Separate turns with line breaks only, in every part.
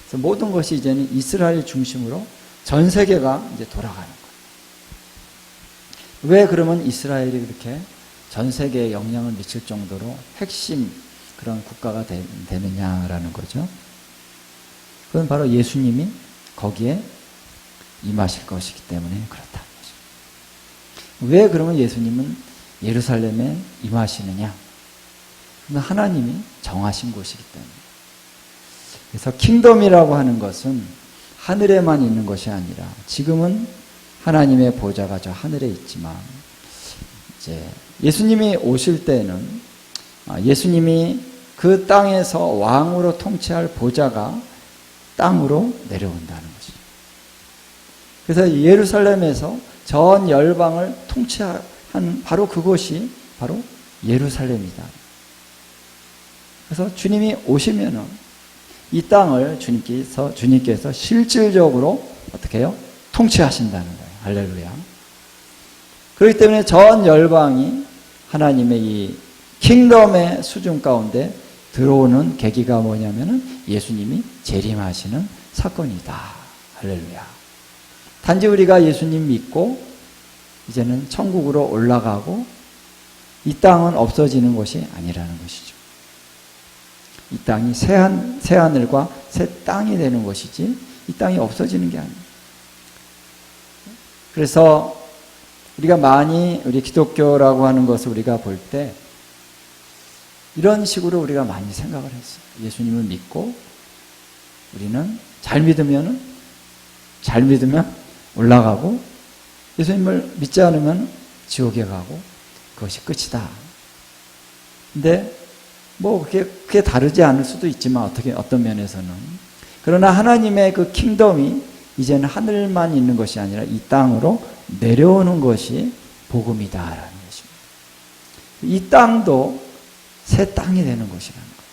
그래서 모든 것이 이제는 이스라엘 중심으로 전 세계가 이제 돌아가는 거예요. 왜 그러면 이스라엘이 그렇게 전 세계에 영향을 미칠 정도로 핵심 그런 국가가 되느냐라는 거죠. 그건 바로 예수님이 거기에 임하실 것이기 때문에 그렇다는 거죠. 왜 그러면 예수님은 예루살렘에 임하시느냐? 그건 하나님이 정하신 곳이기 때문에. 그래서 킹덤이라고 하는 것은 하늘에만 있는 것이 아니라 지금은 하나님의 보좌가 저 하늘에 있지만 이제 예수님이 오실 때는 예수님이 그 땅에서 왕으로 통치할 보좌가 땅으로 내려온다는 것이죠. 그래서 예루살렘에서 전 열방을 통치한 바로 그곳이 바로 예루살렘이다. 그래서 주님이 오시면은 이 땅을 주님께서 실질적으로 어떻게 해요? 통치하신다는 거예요. 할렐루야. 그렇기 때문에 전 열방이 하나님의 이 킹덤의 수준 가운데 들어오는 계기가 뭐냐면은 예수님이 재림하시는 사건이다. 할렐루야. 단지 우리가 예수님 믿고 이제는 천국으로 올라가고 이 땅은 없어지는 것이 아니라는 것이죠. 이 땅이 새 하늘과 새 땅이 되는 것이지 이 땅이 없어지는 게 아니에요. 그래서 우리가 많이 우리 기독교라고 하는 것을 우리가 볼 때 이런 식으로 우리가 많이 생각을 했어요. 예수님을 믿고 우리는 잘 믿으면 올라가고 예수님을 믿지 않으면 지옥에 가고 그것이 끝이다. 근데 뭐 그게 다르지 않을 수도 있지만 어떤 면에서는 그러나 하나님의 그 킹덤이 이제는 하늘만 있는 것이 아니라 이 땅으로 내려오는 것이 복음이다라는 것입니다. 이 땅도 새 땅이 되는 것이라는 거예요.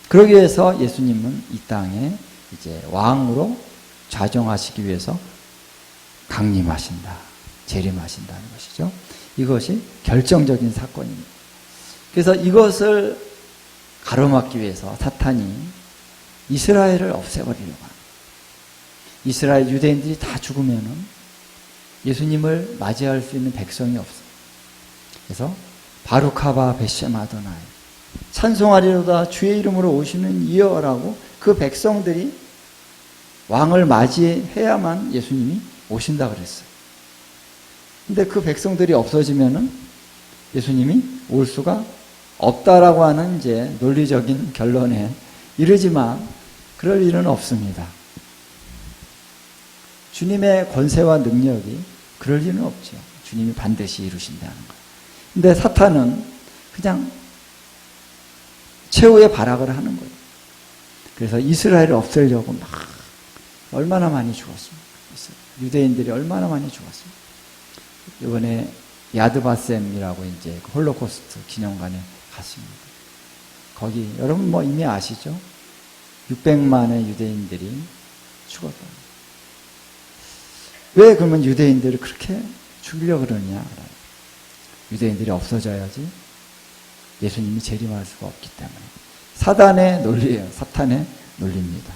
그러기 위해서 예수님은 이 땅에 이제 왕으로 좌정하시기 위해서 강림하신다, 재림하신다는 것이죠. 이것이 결정적인 사건입니다. 그래서 이것을 가로막기 위해서 사탄이 이스라엘을 없애버리려고 합니다. 이스라엘 유대인들이 다 죽으면은 예수님을 맞이할 수 있는 백성이 없어요. 그래서 바루카바 베셈 아도나이 찬송하리로다 주의 이름으로 오시는 이여라고 그 백성들이 왕을 맞이해야만 예수님이 오신다 그랬어요. 근데 그 백성들이 없어지면은 예수님이 올 수가 없다라고 하는 이제 논리적인 결론에 이르지만 그럴 일은 없습니다. 주님의 권세와 능력이 그럴 일은 없죠. 주님이 반드시 이루신다는 거예요. 근데 사탄은 그냥 최후의 발악을 하는 거예요. 그래서 이스라엘을 없애려고 막 얼마나 많이 죽었습니까? 유대인들이 얼마나 많이 죽었습니까? 이번에 야드바셈이라고 이제 홀로코스트 기념관에 갔습니다. 거기 여러분 뭐 이미 아시죠? 600만의 유대인들이 죽었다. 왜 그러면 유대인들을 그렇게 죽이려고 그러냐? 유대인들이 없어져야지 예수님이 재림할 수가 없기 때문에. 사단의 논리예요. 사탄의 논리입니다.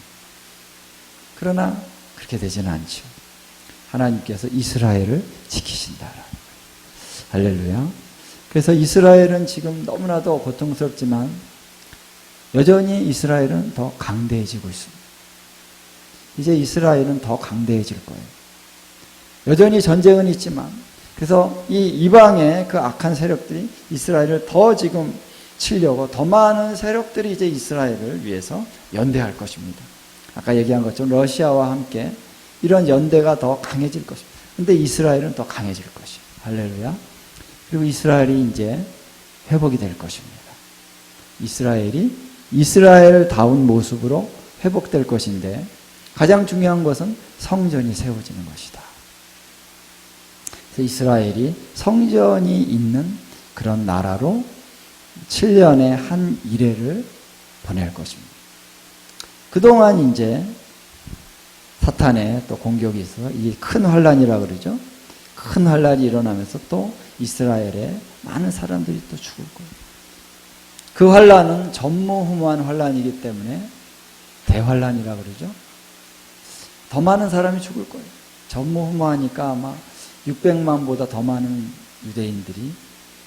그러나 그렇게 되지는 않죠. 하나님께서 이스라엘을 지키신다. 할렐루야. 그래서 이스라엘은 지금 너무나도 고통스럽지만 여전히 이스라엘은 더 강대해지고 있습니다. 이제 이스라엘은 더 강대해질 거예요. 여전히 전쟁은 있지만 그래서 이 이방의 그 악한 세력들이 이스라엘을 더 지금 치려고 더 많은 세력들이 이제 이스라엘을 위해서 연대할 것입니다. 아까 얘기한 것처럼 러시아와 함께 이런 연대가 더 강해질 것입니다. 근데 이스라엘은 더 강해질 것이에요. 할렐루야. 그리고 이스라엘이 이제 회복이 될 것입니다. 이스라엘이 이스라엘다운 모습으로 회복될 것인데 가장 중요한 것은 성전이 세워지는 것이다. 그래서 이스라엘이 성전이 있는 그런 나라로 7년에 한 이래를 보낼 것입니다. 그동안 이제 사탄의 또 공격이 있어서 이 큰 환란이라 그러죠. 큰 환란이 일어나면서 또 이스라엘에 많은 사람들이 또 죽을 거예요. 그 환란은 전무후무한 환란이기 때문에 대환란이라 그러죠. 더 많은 사람이 죽을 거예요. 전무후무하니까 아마 600만보다 더 많은 유대인들이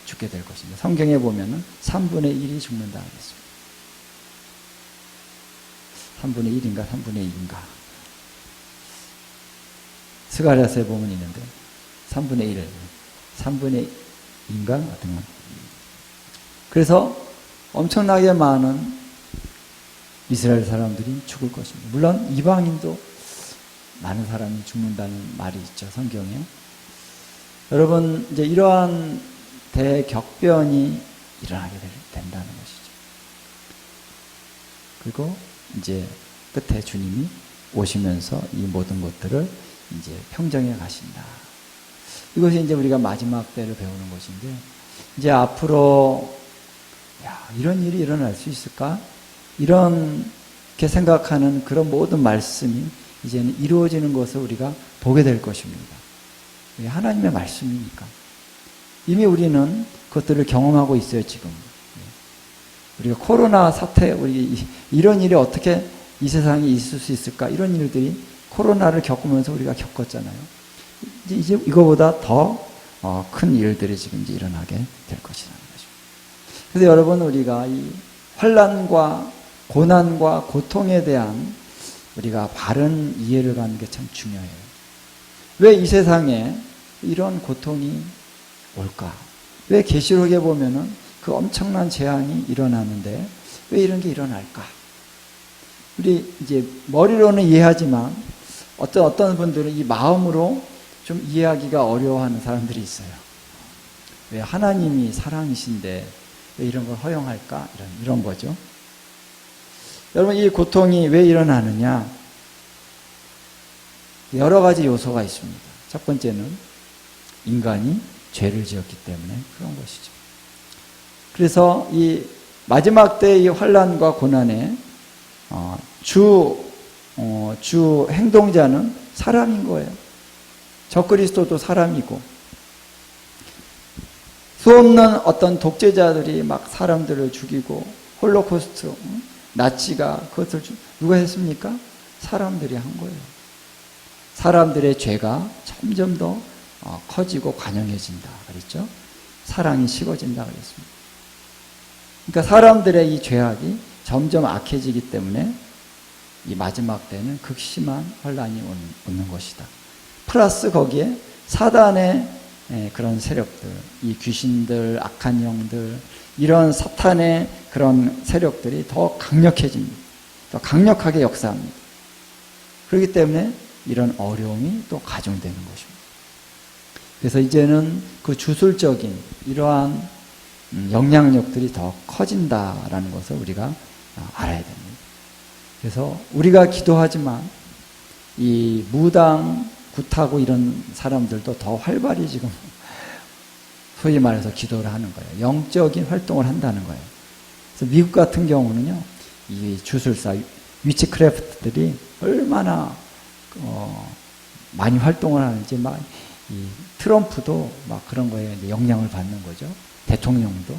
죽게 될 것입니다. 성경에 보면은 3분의 1이 죽는다 그랬습니다. 3분의 1인가 3분의 2인가. 스가랴서에 보면 있는데 3분의 1, 3분의 2인가 같은 건. 그래서 엄청나게 많은 이스라엘 사람들이 죽을 것입니다. 물론 이방인도 많은 사람이 죽는다는 말이 있죠, 성경에. 여러분, 이제 이러한 대격변이 일어나게 된다는 것이죠. 그리고 이제 끝에 주님이 오시면서 이 모든 것들을 이제 평정해 가신다. 이것이 이제 우리가 마지막 때를 배우는 것인데, 이제 앞으로 이런 일이 일어날 수 있을까? 이렇게 생각하는 그런 모든 말씀이 이제는 이루어지는 것을 우리가 보게 될 것입니다. 하나님의 말씀이니까. 이미 우리는 그것들을 경험하고 있어요, 지금. 우리가 코로나 사태, 이런 일이 어떻게 이 세상에 있을 수 있을까? 이런 일들이 코로나를 겪으면서 우리가 겪었잖아요. 이제 이거보다 더 큰 일들이 지금 이제 일어나게 될 것이라는 거죠. 그래서 여러분, 우리가 이 환난과 고난과 고통에 대한 우리가 바른 이해를 갖는 게 참 중요해요. 왜 이 세상에 이런 고통이 올까? 왜 계시록에 보면은 그 엄청난 재앙이 일어나는데 왜 이런 게 일어날까? 우리 이제 머리로는 이해하지만 어떤 분들은 이 마음으로 좀 이해하기가 어려워하는 사람들이 있어요. 왜 하나님이 사랑이신데 왜 이런 걸 허용할까? 이런 거죠. 여러분, 이 고통이 왜 일어나느냐? 여러 가지 요소가 있습니다. 첫 번째는 인간이 죄를 지었기 때문에 그런 것이죠. 그래서 이 마지막 때의 이 환난과 고난에 주 행동자는 사람인 거예요. 적그리스도도 사람이고, 수없는 어떤 독재자들이 막 사람들을 죽이고, 홀로코스트, 나치가 그것을 누가 했습니까? 사람들이 한 거예요. 사람들의 죄가 점점 더 커지고 관영해진다 그랬죠. 사랑이 식어진다 그랬습니다. 그러니까 사람들의 이 죄악이 점점 악해지기 때문에 이 마지막 때는 극심한 환난이 오는 것이다. 플러스 거기에 사단의 그런 세력들, 이 귀신들, 악한 영들, 이런 사탄의 그런 세력들이 더 강력해집니다. 더 강력하게 역사합니다. 그렇기 때문에 이런 어려움이 또 가중되는 것입니다. 그래서 이제는 그 주술적인 이러한 영향력들이 더 커진다라는 것을 우리가 알아야 됩니다. 그래서 우리가 기도하지만 이 무당, 굿하고 이런 사람들도 더 활발히 지금 소위 말해서 기도를 하는 거예요. 영적인 활동을 한다는 거예요. 그래서 미국 같은 경우는요, 이 주술사, 위치크래프트들이 얼마나 많이 활동을 하는지, 막 이 트럼프도 막 그런 거에 이제 영향을 받는 거죠. 대통령도.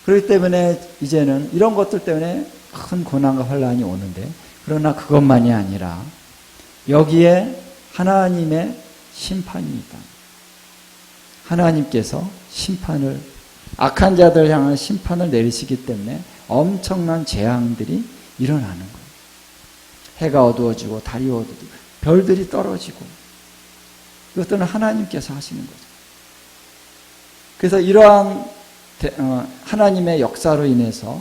그렇기 때문에 이제는 이런 것들 때문에 큰 고난과 환난이 오는데, 그러나 그것만이 아니라 여기에 하나님의 심판이 있다. 하나님께서 심판을, 악한 자들 향한 심판을 내리시기 때문에 엄청난 재앙들이 일어나는 거예요. 해가 어두워지고 달이 어두워지고 별들이 떨어지고, 이것들은 하나님께서 하시는 거죠. 그래서 이러한 하나님의 역사로 인해서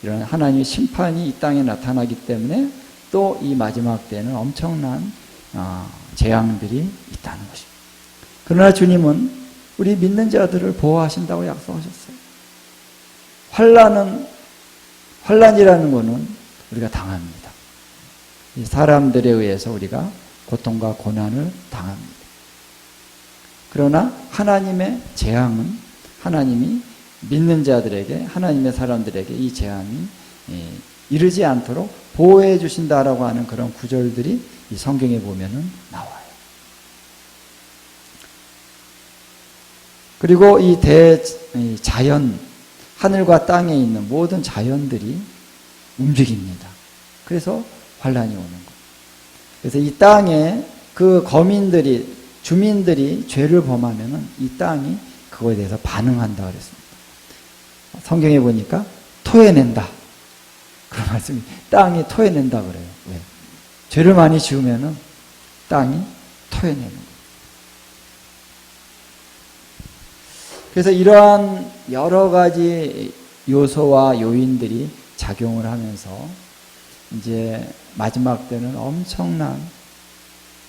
이런 하나님의 심판이 이 땅에 나타나기 때문에 또 이 마지막 때는 엄청난 재앙들이 있다는 것입니다. 그러나 주님은 우리 믿는 자들을 보호하신다고 약속하셨어요. 환난이라는 것은 우리가 당합니다. 이 사람들에 의해서 우리가 고통과 고난을 당합니다. 그러나 하나님의 재앙은 하나님이 믿는 자들에게, 하나님의 사람들에게 이 재앙이 이르지 않도록 보호해 주신다라고 하는 그런 구절들이 이 성경에 보면은 나와요. 그리고 이 자연, 하늘과 땅에 있는 모든 자연들이 움직입니다. 그래서 환란이 오는 거예요. 그래서 이 땅에 그 거민들이, 주민들이 죄를 범하면은 이 땅이 그거에 대해서 반응한다 그랬습니다. 성경에 보니까 토해낸다. 그런 말씀이, 땅이 토해낸다 그래요. 왜? 죄를 많이 지으면은 땅이 토해내는 거예요. 그래서 이러한 여러 가지 요소와 요인들이 작용을 하면서 이제 마지막 때는 엄청난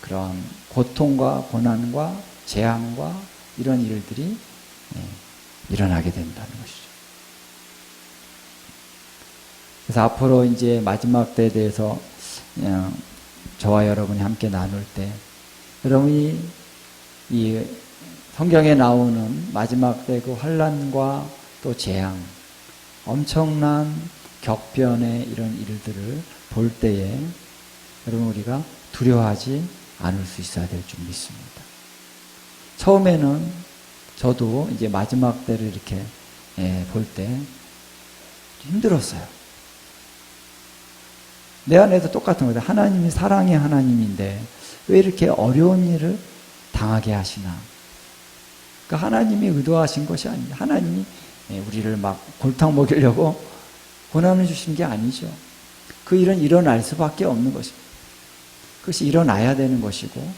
그런 고통과 고난과 재앙과 이런 일들이 일어나게 된다는 것이죠. 그래서 앞으로 이제 마지막 때에 대해서 저와 여러분이 함께 나눌 때, 여러분이 이 성경에 나오는 마지막 때 그 환난과 또 재앙, 엄청난 격변의 이런 일들을 볼 때에 여러분 우리가 두려워하지 않을 수 있어야 될 줄 믿습니다. 처음에는 저도 이제 마지막 때를 이렇게 볼 때 힘들었어요. 내 안에도 똑같은 거예요. 하나님이 사랑의 하나님인데 왜 이렇게 어려운 일을 당하게 하시나? 그러니까 하나님이 의도하신 것이 아니에요. 하나님이 우리를 막 골탕 먹이려고 고난을 주신 게 아니죠. 그 일은 일어날 수밖에 없는 것입니다. 그것이 일어나야 되는 것이고,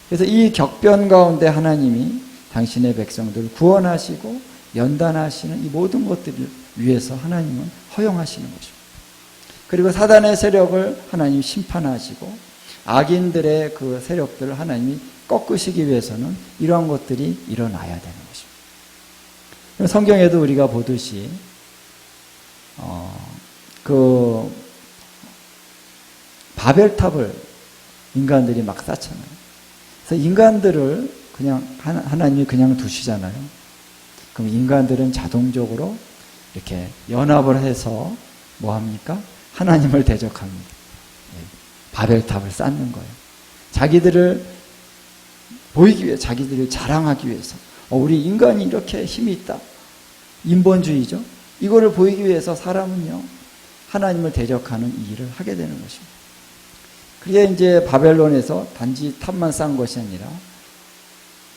그래서 이 격변 가운데 하나님이 당신의 백성들을 구원하시고 연단하시는 이 모든 것들을 위해서 하나님은 허용하시는 것입니다. 그리고 사단의 세력을 하나님이 심판하시고 악인들의 그 세력들을 하나님이 꺾으시기 위해서는 이러한 것들이 일어나야 되는 것입니다. 성경에도 우리가 보듯이 그 바벨탑을 인간들이 막 쌓잖아요. 그래서 인간들을 그냥 하나님이 그냥 두시잖아요. 그럼 인간들은 자동적으로 이렇게 연합을 해서 뭐 합니까? 하나님을 대적합니다. 바벨탑을 쌓는 거예요. 자기들을 보이기 위해, 자기들을 자랑하기 위해서. 우리 인간이 이렇게 힘이 있다. 인본주의죠. 이거를 보이기 위해서 사람은요, 하나님을 대적하는 이 일을 하게 되는 것입니다. 그게 이제 바벨론에서 단지 탑만 쌓은 것이 아니라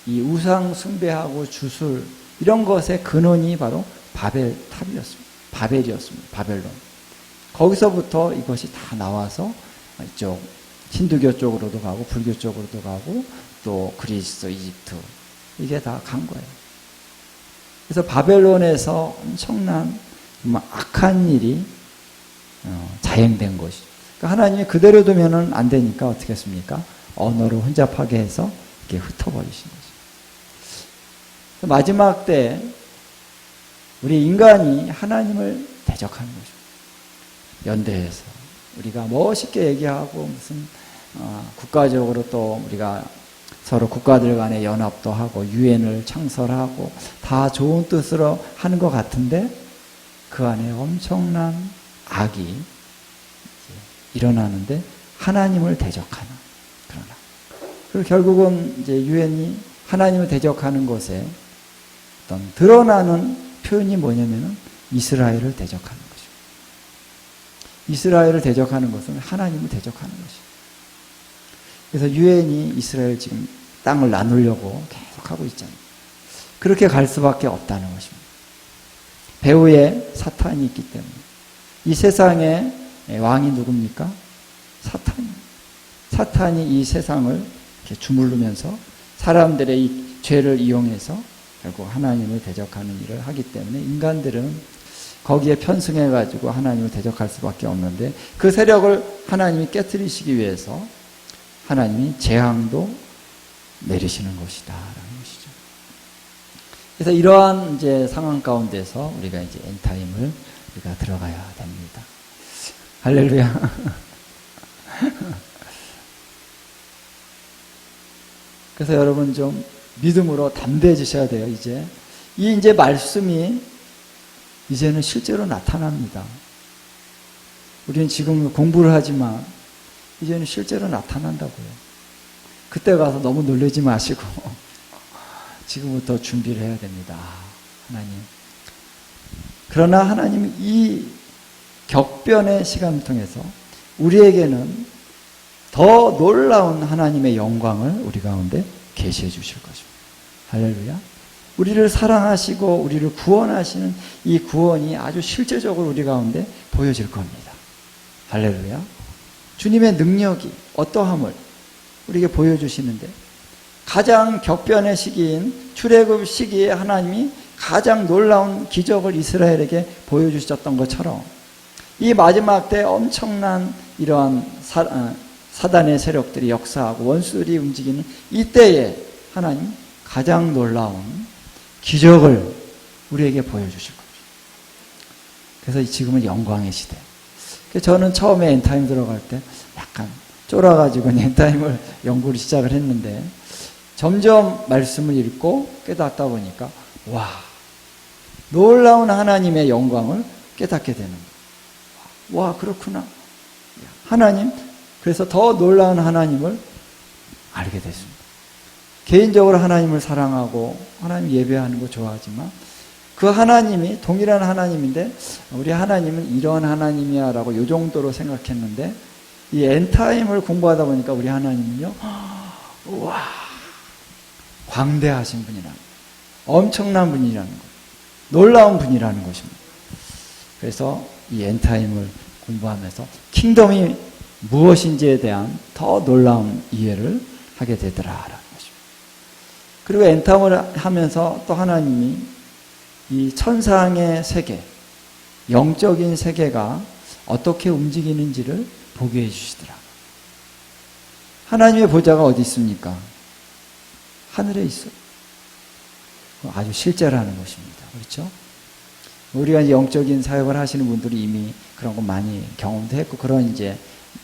이 우상 숭배하고 주술 이런 것의 근원이 바로 바벨탑이었습니다. 바벨이었습니다. 바벨론. 거기서부터 이것이 다 나와서 이쪽 힌두교 쪽으로도 가고 불교 쪽으로도 가고 또 그리스, 이집트 이게 다 간 거예요. 그래서 바벨론에서 엄청난 악한 일이 자행된 것이죠. 그러니까 하나님이 그대로 두면은 안 되니까 어떻게 했습니까? 언어를 혼잡하게 해서 이렇게 흩어버리신 거죠. 마지막 때 우리 인간이 하나님을 대적하는 거죠. 연대해서 우리가 멋있게 얘기하고 무슨 국가적으로 또 우리가 서로 국가들 간의 연합도 하고 유엔을 창설하고 다 좋은 뜻으로 하는 것 같은데 그 안에 엄청난 악이 일어나는데 하나님을 대적하는 그런 악. 그리고 결국은 이제 유엔이 하나님을 대적하는 것에 어떤 드러나는 표현이 뭐냐면은 이스라엘을 대적하는 것입니다. 이스라엘을 대적하는 것은 하나님을 대적하는 것입니다. 그래서 유엔이 이스라엘 지금 땅을 나누려고 계속 하고 있잖아요. 그렇게 갈 수밖에 없다는 것입니다. 배후에 사탄이 있기 때문에. 이 세상의 왕이 누굽니까? 사탄입니다. 사탄이 이 세상을 이렇게 주물르면서 사람들의 이 죄를 이용해서 결국 하나님을 대적하는 일을 하기 때문에 인간들은 거기에 편승해가지고 하나님을 대적할 수밖에 없는데 그 세력을 하나님이 깨뜨리시기 위해서 하나님이 재앙도 내리시는 것이다 라는 것이죠. 그래서 이러한 이제 상황 가운데서 우리가 이제 엔타임을 우리가 들어가야 됩니다. 할렐루야. 그래서 여러분 좀 믿음으로 담대해지셔야 돼요. 이제 말씀이 이제는 실제로 나타납니다. 우리는 지금 공부를 하지만 이제는 실제로 나타난다고요. 그때 가서 너무 놀라지 마시고 지금부터 준비를 해야 됩니다. 하나님. 그러나 하나님 이 격변의 시간을 통해서 우리에게는 더 놀라운 하나님의 영광을 우리 가운데 계시해 주실 것입니다. 할렐루야. 우리를 사랑하시고 우리를 구원하시는 이 구원이 아주 실제적으로 우리 가운데 보여질 겁니다. 할렐루야. 주님의 능력이 어떠함을 우리에게 보여주시는데, 가장 격변의 시기인 출애굽 시기에 하나님이 가장 놀라운 기적을 이스라엘에게 보여주셨던 것처럼 이 마지막 때 엄청난 이러한 사단의 세력들이 역사하고 원수들이 움직이는 이때에 하나님 가장 놀라운 기적을 우리에게 보여주실 겁니다. 그래서 지금은 영광의 시대. 저는 처음에 엔타임 들어갈 때 약간 쫄아가지고 엔타임을 연구를 시작을 했는데, 점점 말씀을 읽고 깨닫다 보니까 와, 놀라운 하나님의 영광을 깨닫게 되는 거예요. 와, 그렇구나. 하나님, 그래서 더 놀라운 하나님을 알게 됐습니다. 개인적으로 하나님을 사랑하고 하나님 예배하는 거 좋아하지만 그 하나님이 동일한 하나님인데 우리 하나님은 이런 하나님이야 라고 이 정도로 생각했는데, 이 엔타임을 공부하다 보니까 우리 하나님은요, 우와, 광대하신 분이라는 거예요. 엄청난 분이라는 거예요. 놀라운 분이라는 것입니다. 그래서 이 엔타임을 공부하면서 킹덤이 무엇인지에 대한 더 놀라운 이해를 하게 되더라라는 것입니다. 그리고 엔타임을 하면서 또 하나님이 이 천상의 세계, 영적인 세계가 어떻게 움직이는지를 보게 해주시더라. 하나님의 보좌가 어디 있습니까? 하늘에 있어요. 아주 실제라는 것입니다. 그렇죠? 우리가 이제 영적인 사역을 하시는 분들이 이미 그런 거 많이 경험도 했고, 그런 이제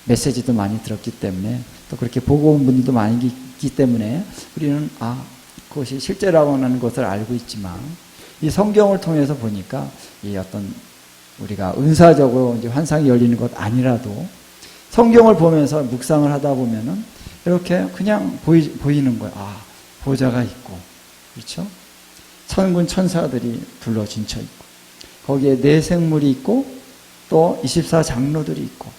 메시지도 많이 들었기 때문에, 또 그렇게 보고 온 분들도 많이 있기 때문에 우리는 그것이 실제라고 하는 것을 알고 있지만, 이 성경을 통해서 보니까 이 어떤 우리가 은사적으로 이제 환상이 열리는 것 아니라도 성경을 보면서 묵상을 하다 보면은 이렇게 그냥 보이는 거예요. 보좌가 있고, 그렇죠? 천군 천사들이 둘러 진쳐 있고, 거기에 네 생물이 있고, 또 24장로들이 있고,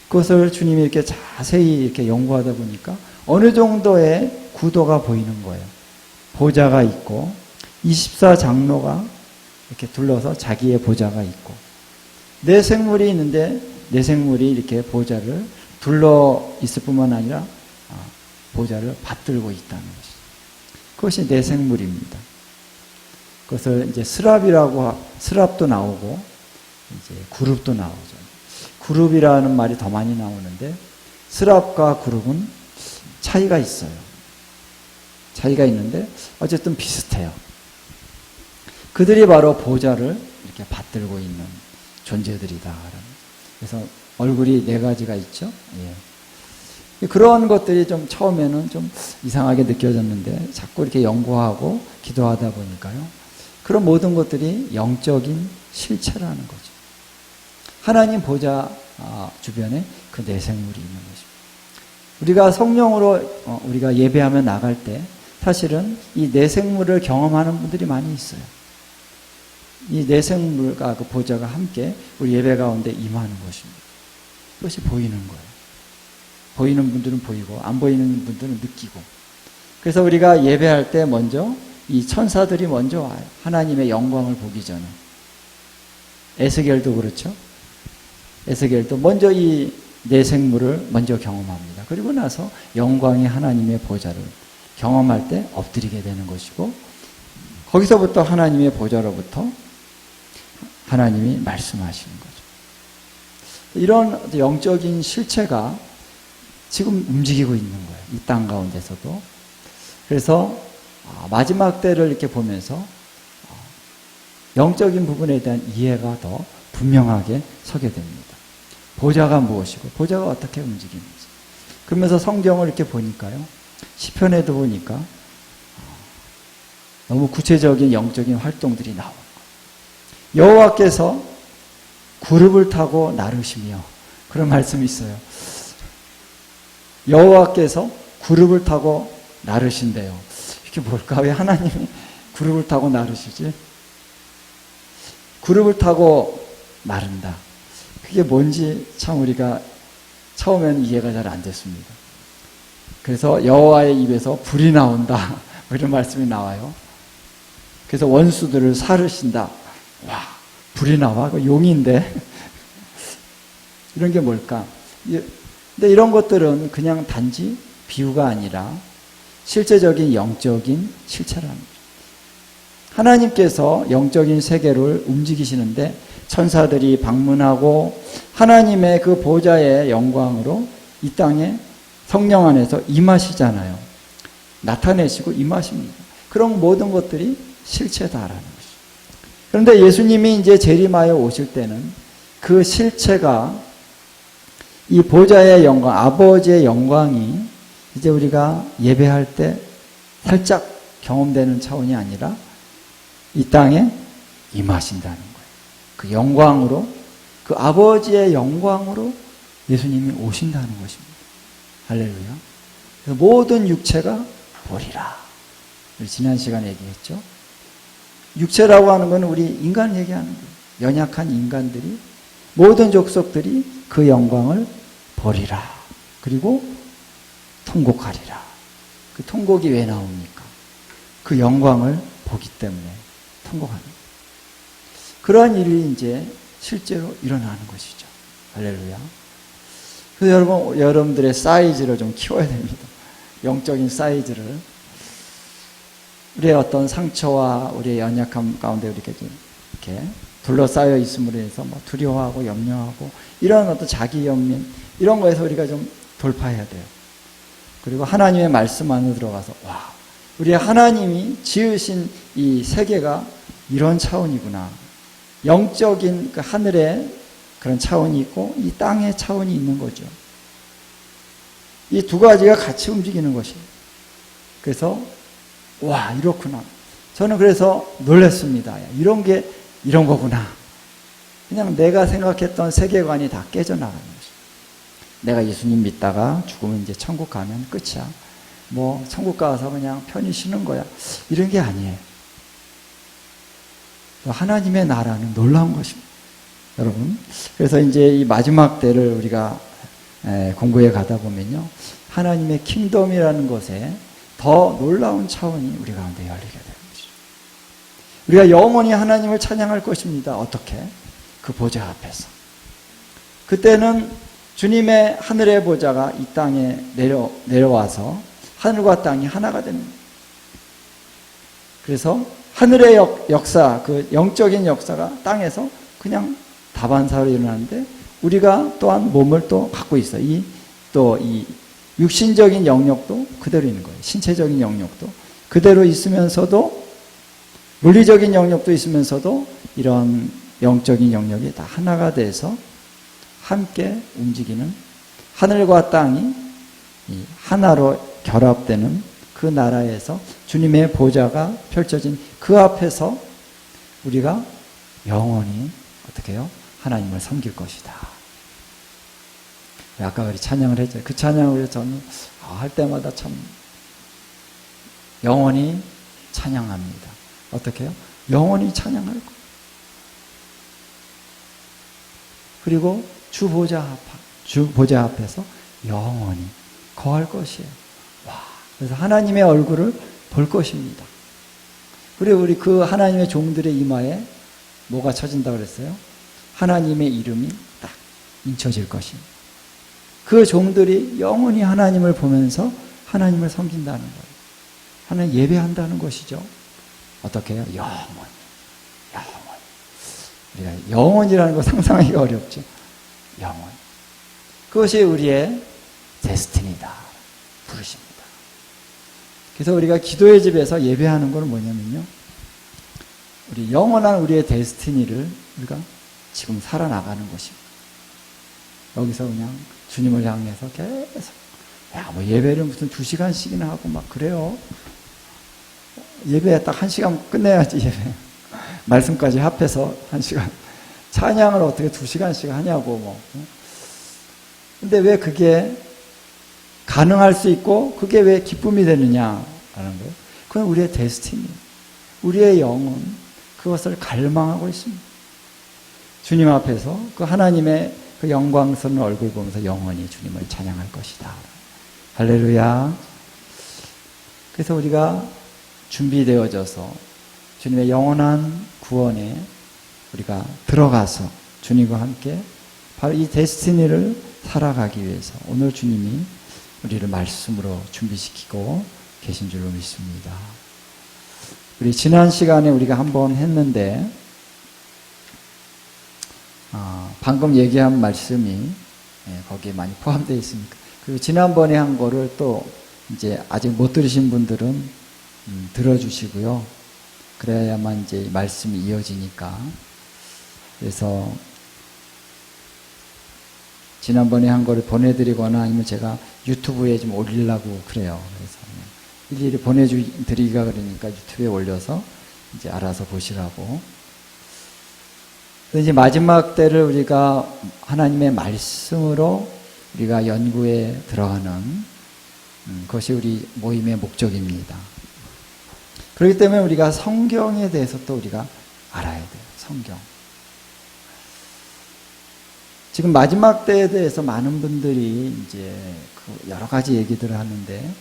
그것을 주님이 이렇게 자세히 이렇게 연구하다 보니까 어느 정도의 구도가 보이는 거예요. 보좌가 있고, 24장로가 이렇게 둘러서 자기의 보좌가 있고, 네 생물이 있는데 네 생물이 이렇게 보좌를 둘러 있을 뿐만 아니라 보좌를 받들고 있다는 것이죠. 그것이 네 생물입니다. 그것을 이제 스랍도 나오고 이제 그룹도 나오죠. 그룹이라는 말이 더 많이 나오는데 스랍과 그룹은 차이가 있어요. 차이가 있는데 어쨌든 비슷해요. 그들이 바로 보좌를 이렇게 받들고 있는 존재들이다. 그래서 얼굴이 네 가지가 있죠. 예. 그런 것들이 좀 처음에는 좀 이상하게 느껴졌는데 자꾸 이렇게 연구하고 기도하다 보니까요, 그런 모든 것들이 영적인 실체라는 거죠. 하나님 보좌 주변에 그 네 생물이 있는 것입니다. 우리가 성령으로 우리가 예배하며 나갈 때 사실은 이 네 생물을 경험하는 분들이 많이 있어요. 이 네 생물과 그 보좌가 함께 우리 예배 가운데 임하는 것입니다. 그것이 보이는 거예요. 보이는 분들은 보이고 안 보이는 분들은 느끼고. 그래서 우리가 예배할 때 먼저 이 천사들이 먼저 와요. 하나님의 영광을 보기 전에. 에스겔도 그렇죠. 에스겔도 먼저 이 네 생물을 먼저 경험합니다. 그리고 나서 영광의 하나님의 보좌를 경험할 때 엎드리게 되는 것이고, 거기서부터 하나님의 보좌로부터 하나님이 말씀하시는 거죠. 이런 영적인 실체가 지금 움직이고 있는 거예요. 이 땅 가운데서도. 그래서 마지막 때를 이렇게 보면서 영적인 부분에 대한 이해가 더 분명하게 서게 됩니다. 보좌가 무엇이고 보좌가 어떻게 움직이는지. 그러면서 성경을 이렇게 보니까요, 시편에도 보니까 너무 구체적인 영적인 활동들이 나오는 거예요. 여호와께서 구름을 타고 나르시며, 그런 말씀이 있어요. 여호와께서 구름을 타고 나르신대요. 이게 뭘까? 왜 하나님이 구름을 타고 나르시지? 구름을 타고 마른다. 그게 뭔지 참 우리가 처음에는 이해가 잘 안 됐습니다. 그래서 여호와의 입에서 불이 나온다. 이런 말씀이 나와요. 그래서 원수들을 사르신다. 와, 불이 나와? 그 용인데. 이런 게 뭘까? 근데 이런 것들은 그냥 단지 비유가 아니라 실제적인 영적인 실체라는 거죠. 하나님께서 영적인 세계를 움직이시는데 천사들이 방문하고 하나님의 그 보좌의 영광으로 이 땅에 성령 안에서 임하시잖아요. 나타내시고 임하십니다. 그런 모든 것들이 실체다라는 것이죠. 그런데 예수님이 이제 재림하여 오실 때는 그 실체가 이 보좌의 영광, 아버지의 영광이 이제 우리가 예배할 때 살짝 경험되는 차원이 아니라 이 땅에 임하신다는 거예요. 그 영광으로, 그 아버지의 영광으로 예수님이 오신다는 것입니다. 할렐루야. 그래서 모든 육체가 보리라. 우리 지난 시간에 얘기했죠. 육체라고 하는 건 우리 인간 얘기하는 거예요. 연약한 인간들이, 모든 족속들이 그 영광을 보리라. 그리고 통곡하리라. 그 통곡이 왜 나옵니까? 그 영광을 보기 때문에 통곡하는 거예요. 그러한 일이 이제 실제로 일어나는 것이죠. 할렐루야. 그래서 여러분들의 사이즈를 좀 키워야 됩니다. 영적인 사이즈를. 우리의 어떤 상처와 우리의 연약함 가운데 우리가 이렇게 둘러싸여 있음으로 해서 뭐 두려워하고 염려하고 이런 어떤 자기 연민 이런 거에서 우리가 좀 돌파해야 돼요. 그리고 하나님의 말씀 안으로 들어가서 와, 우리 하나님이 지으신 이 세계가 이런 차원이구나. 영적인 그 하늘의 그런 차원이 있고 이 땅의 차원이 있는 거죠. 이 두 가지가 같이 움직이는 것이에요. 그래서 와, 이렇구나. 저는 그래서 놀랐습니다. 이런 게 이런 거구나. 그냥 내가 생각했던 세계관이 다 깨져나가는 거죠. 내가 예수님 믿다가 죽으면 이제 천국 가면 끝이야. 뭐 천국 가서 그냥 편히 쉬는 거야. 이런 게 아니에요. 하나님의 나라는 놀라운 것입니다. 여러분. 그래서 이제 이 마지막 때를 우리가 공부해 가다 보면요. 하나님의 킹덤이라는 것에 더 놀라운 차원이 우리 가운데 열리게 되는 것이죠. 우리가 영원히 하나님을 찬양할 것입니다. 어떻게? 그 보좌 앞에서. 그때는 주님의 하늘의 보좌가 이 땅에 내려와서 하늘과 땅이 하나가 됩니다. 그래서 하늘의 역사, 그 영적인 역사가 땅에서 그냥 다반사로 일어나는데 우리가 또한 몸을 또 갖고 있어요. 이 육신적인 영역도 그대로 있는 거예요. 신체적인 영역도 그대로 있으면서도 물리적인 영역도 있으면서도 이런 영적인 영역이 다 하나가 돼서 함께 움직이는 하늘과 땅이 하나로 결합되는 그 나라에서 주님의 보좌가 펼쳐진 그 앞에서 우리가 영원히 어떻게 해요? 하나님을 섬길 것이다. 아까 우리 찬양을 했죠. 그 찬양을 저는 할 때마다 참 영원히 찬양합니다. 어떻게 해요? 영원히 찬양할 거. 그리고 주 보좌 앞에서 영원히 거할 것이에요. 와, 그래서 하나님의 얼굴을 볼 것입니다. 그리고 우리 그 하나님의 종들의 이마에 뭐가 쳐진다고 그랬어요? 하나님의 이름이 딱 인쳐질 것입니다. 그 종들이 영원히 하나님을 보면서 하나님을 섬긴다는 거예요. 하나님 예배한다는 것이죠. 어떻게 해요? 영원히. 우리가 영원이라는 거 상상하기가 어렵죠. 영원. 그것이 우리의 데스티니다. 부르십니다. 그래서 우리가 기도의 집에서 예배하는 건 뭐냐면요. 우리 영원한 우리의 데스티니를 우리가 지금 살아나가는 것입니다. 여기서 그냥 주님을 향해서 계속 뭐 예배를 무슨 2시간씩이나 하고 막 그래요. 예배 딱 1시간 끝내야지 예배. 말씀까지 합해서 1시간. 찬양을 어떻게 2시간씩 하냐고 뭐. 근데 왜 그게 가능할 수 있고 그게 왜 기쁨이 되느냐라는 거예요. 그건 우리의 데스티니. 우리의 영은 그것을 갈망하고 있습니다. 주님 앞에서 그 하나님의 그 영광스러운 얼굴 보면서 영원히 주님을 찬양할 것이다. 할렐루야. 그래서 우리가 준비되어져서 주님의 영원한 구원에 우리가 들어가서 주님과 함께 바로 이 데스티니를 살아가기 위해서 오늘 주님이 우리를 말씀으로 준비시키고 계신 줄로 믿습니다. 우리 지난 시간에 우리가 한번 했는데 방금 얘기한 말씀이 거기에 많이 포함되어 있습니다. 그리고 지난번에 한 거를 또 이제 아직 못 들으신 분들은 들어주시고요. 그래야만 이제 말씀이 이어지니까. 그래서 지난번에 한 거를 보내드리거나 아니면 제가 유튜브에 좀 올리려고 그래요. 그래서 일일이 보내드리기가 그러니까 유튜브에 올려서 이제 알아서 보시라고. 이제 마지막 때를 우리가 하나님의 말씀으로 우리가 연구에 들어가는 그것이 우리 모임의 목적입니다. 그렇기 때문에 우리가 성경에 대해서 또 우리가 알아야 돼요. 성경. 지금 마지막 때에 대해서 많은 분들이 이제 그 여러 가지 얘기들을 하는데,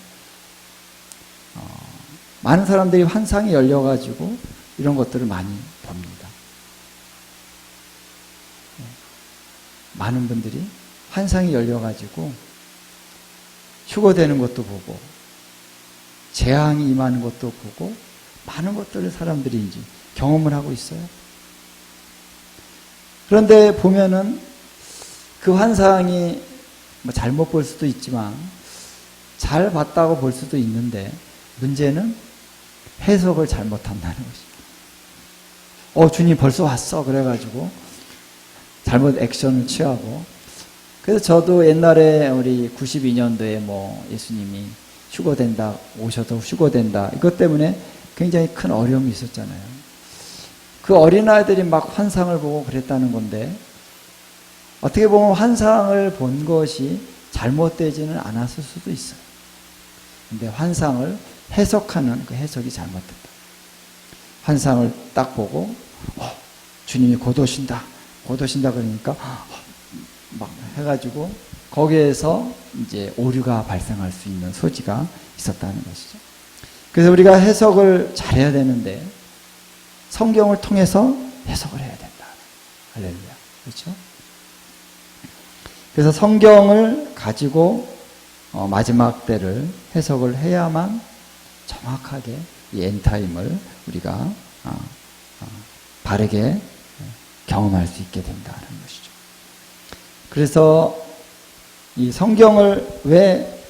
많은 사람들이 환상이 열려가지고 이런 것들을 많이 봅니다. 많은 분들이 환상이 열려가지고 휴거되는 것도 보고 재앙이 임하는 것도 보고 많은 것들을 사람들이 이제 경험을 하고 있어요. 그런데 보면은 그 환상이 뭐 잘못 볼 수도 있지만 잘 봤다고 볼 수도 있는데 문제는 해석을 잘못한다는 것입니다. 주님 벌써 왔어 그래가지고 잘못 액션을 취하고. 그래서 저도 옛날에 우리 92년도에 뭐 예수님이 휴거된다, 오셔도 휴거된다, 이것 때문에 굉장히 큰 어려움이 있었잖아요. 그 어린아이들이 막 환상을 보고 그랬다는 건데, 어떻게 보면 환상을 본 것이 잘못되지는 않았을 수도 있어요. 근데 환상을 해석하는 그 해석이 잘못됐다. 환상을 딱 보고 주님이 곧 오신다 그러니까 막 해가지고 거기에서 이제 오류가 발생할 수 있는 소지가 있었다는 것이죠. 그래서 우리가 해석을 잘해야 되는데 성경을 통해서 해석을 해야 된다. 할렐루야. 그렇죠? 그래서 성경을 가지고 마지막 때를 해석을 해야만 정확하게 이 엔타임을 우리가 바르게 경험할 수 있게 된다는 것이죠. 그래서 이 성경을 왜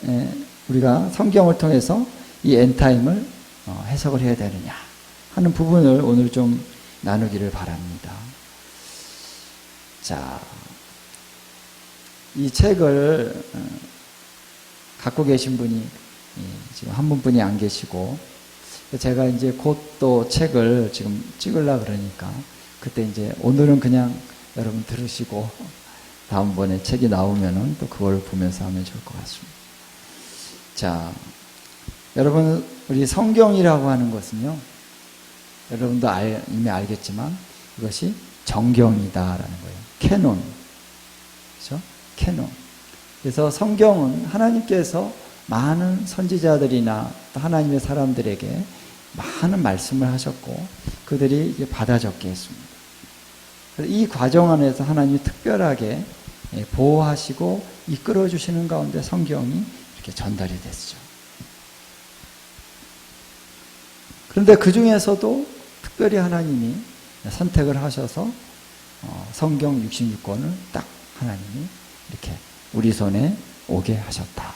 우리가 성경을 통해서 이 엔타임을 해석을 해야 되느냐 하는 부분을 오늘 좀 나누기를 바랍니다. 자, 이 책을 갖고 계신 분이 지금 한 분뿐이 안 계시고, 제가 이제 곧 또 책을 지금 찍으려고 그러니까 그때 이제 오늘은 그냥 여러분 들으시고 다음번에 책이 나오면은 또 그걸 보면서 하면 좋을 것 같습니다. 자, 여러분 우리 성경이라고 하는 것은요, 여러분도 이미 알겠지만 이것이 정경이다라는 거예요. 캐논. 그렇죠? 캐논. 그래서 성경은 하나님께서 많은 선지자들이나 하나님의 사람들에게 많은 말씀을 하셨고 그들이 이제 받아 적게 했습니다. 이 과정 안에서 하나님이 특별하게 보호하시고 이끌어 주시는 가운데 성경이 이렇게 전달이 됐죠. 그런데 그 중에서도 특별히 하나님이 선택을 하셔서 성경 66권을 딱 하나님이 이렇게 우리 손에 오게 하셨다.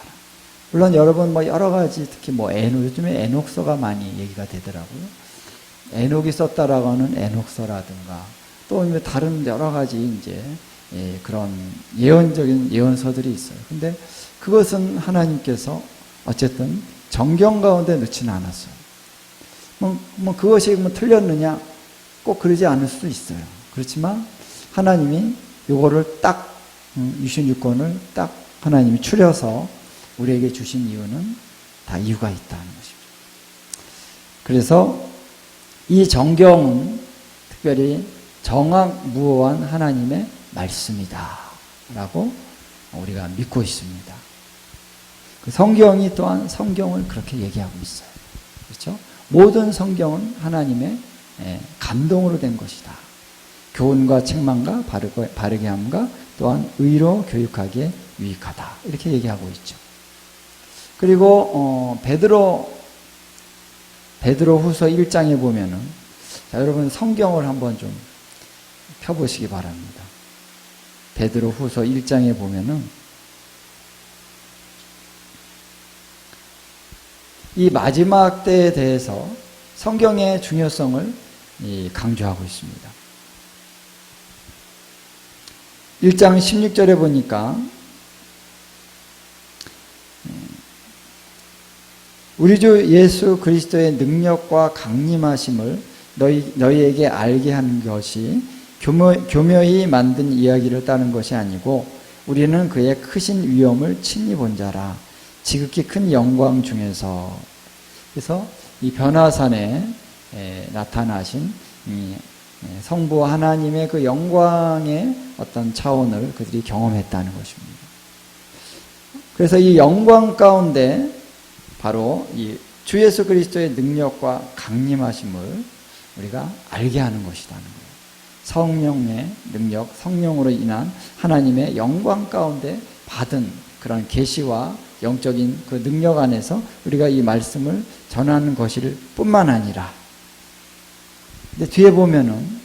물론 여러분 뭐 여러 가지 특히 뭐 요즘에 에녹서가 많이 얘기가 되더라고요. 에녹이 썼다라고 하는 에녹서라든가 또 다른 여러 가지 이제 그런 예언적인 예언서들이 있어요. 근데 그것은 하나님께서 어쨌든 정경 가운데 넣지는 않았어요. 뭐 그것이 뭐 틀렸느냐? 꼭 그러지 않을 수도 있어요. 그렇지만 하나님이 요거를 딱 66권을 딱 하나님이 추려서 우리에게 주신 이유는 다 이유가 있다는 것입니다. 그래서 이 정경은 특별히 정확무오한 하나님의 말씀이다 라고 우리가 믿고 있습니다. 그 성경이 또한 성경을 그렇게 얘기하고 있어요. 그렇죠? 모든 성경은 하나님의 감동으로 된 것이다. 교훈과 책망과 바르게 함과 또한 의로 교육하기에 유익하다. 이렇게 얘기하고 있죠. 그리고 베드로 후서 1장에 보면은, 자, 여러분 성경을 한번 좀 펴보시기 바랍니다. 베드로 후서 1장에 보면은 이 마지막 때에 대해서 성경의 중요성을 강조하고 있습니다. 1장 16절에 보니까 우리 주 예수 그리스도의 능력과 강림하심을 너희에게 알게 하는 것이 교묘히 만든 이야기를 따른 것이 아니고 우리는 그의 크신 위엄을 친히 본 자라. 지극히 큰 영광 중에서. 그래서 이 변화산에 나타나신 이 성부 하나님의 그 영광의 어떤 차원을 그들이 경험했다는 것입니다. 그래서 이 영광 가운데 바로 이 주 예수 그리스도의 능력과 강림하심을 우리가 알게 하는 것이라는 거예요. 성령의 능력, 성령으로 인한 하나님의 영광 가운데 받은 그런 계시와 영적인 그 능력 안에서 우리가 이 말씀을 전하는 것일 뿐만 아니라, 근데 뒤에 보면은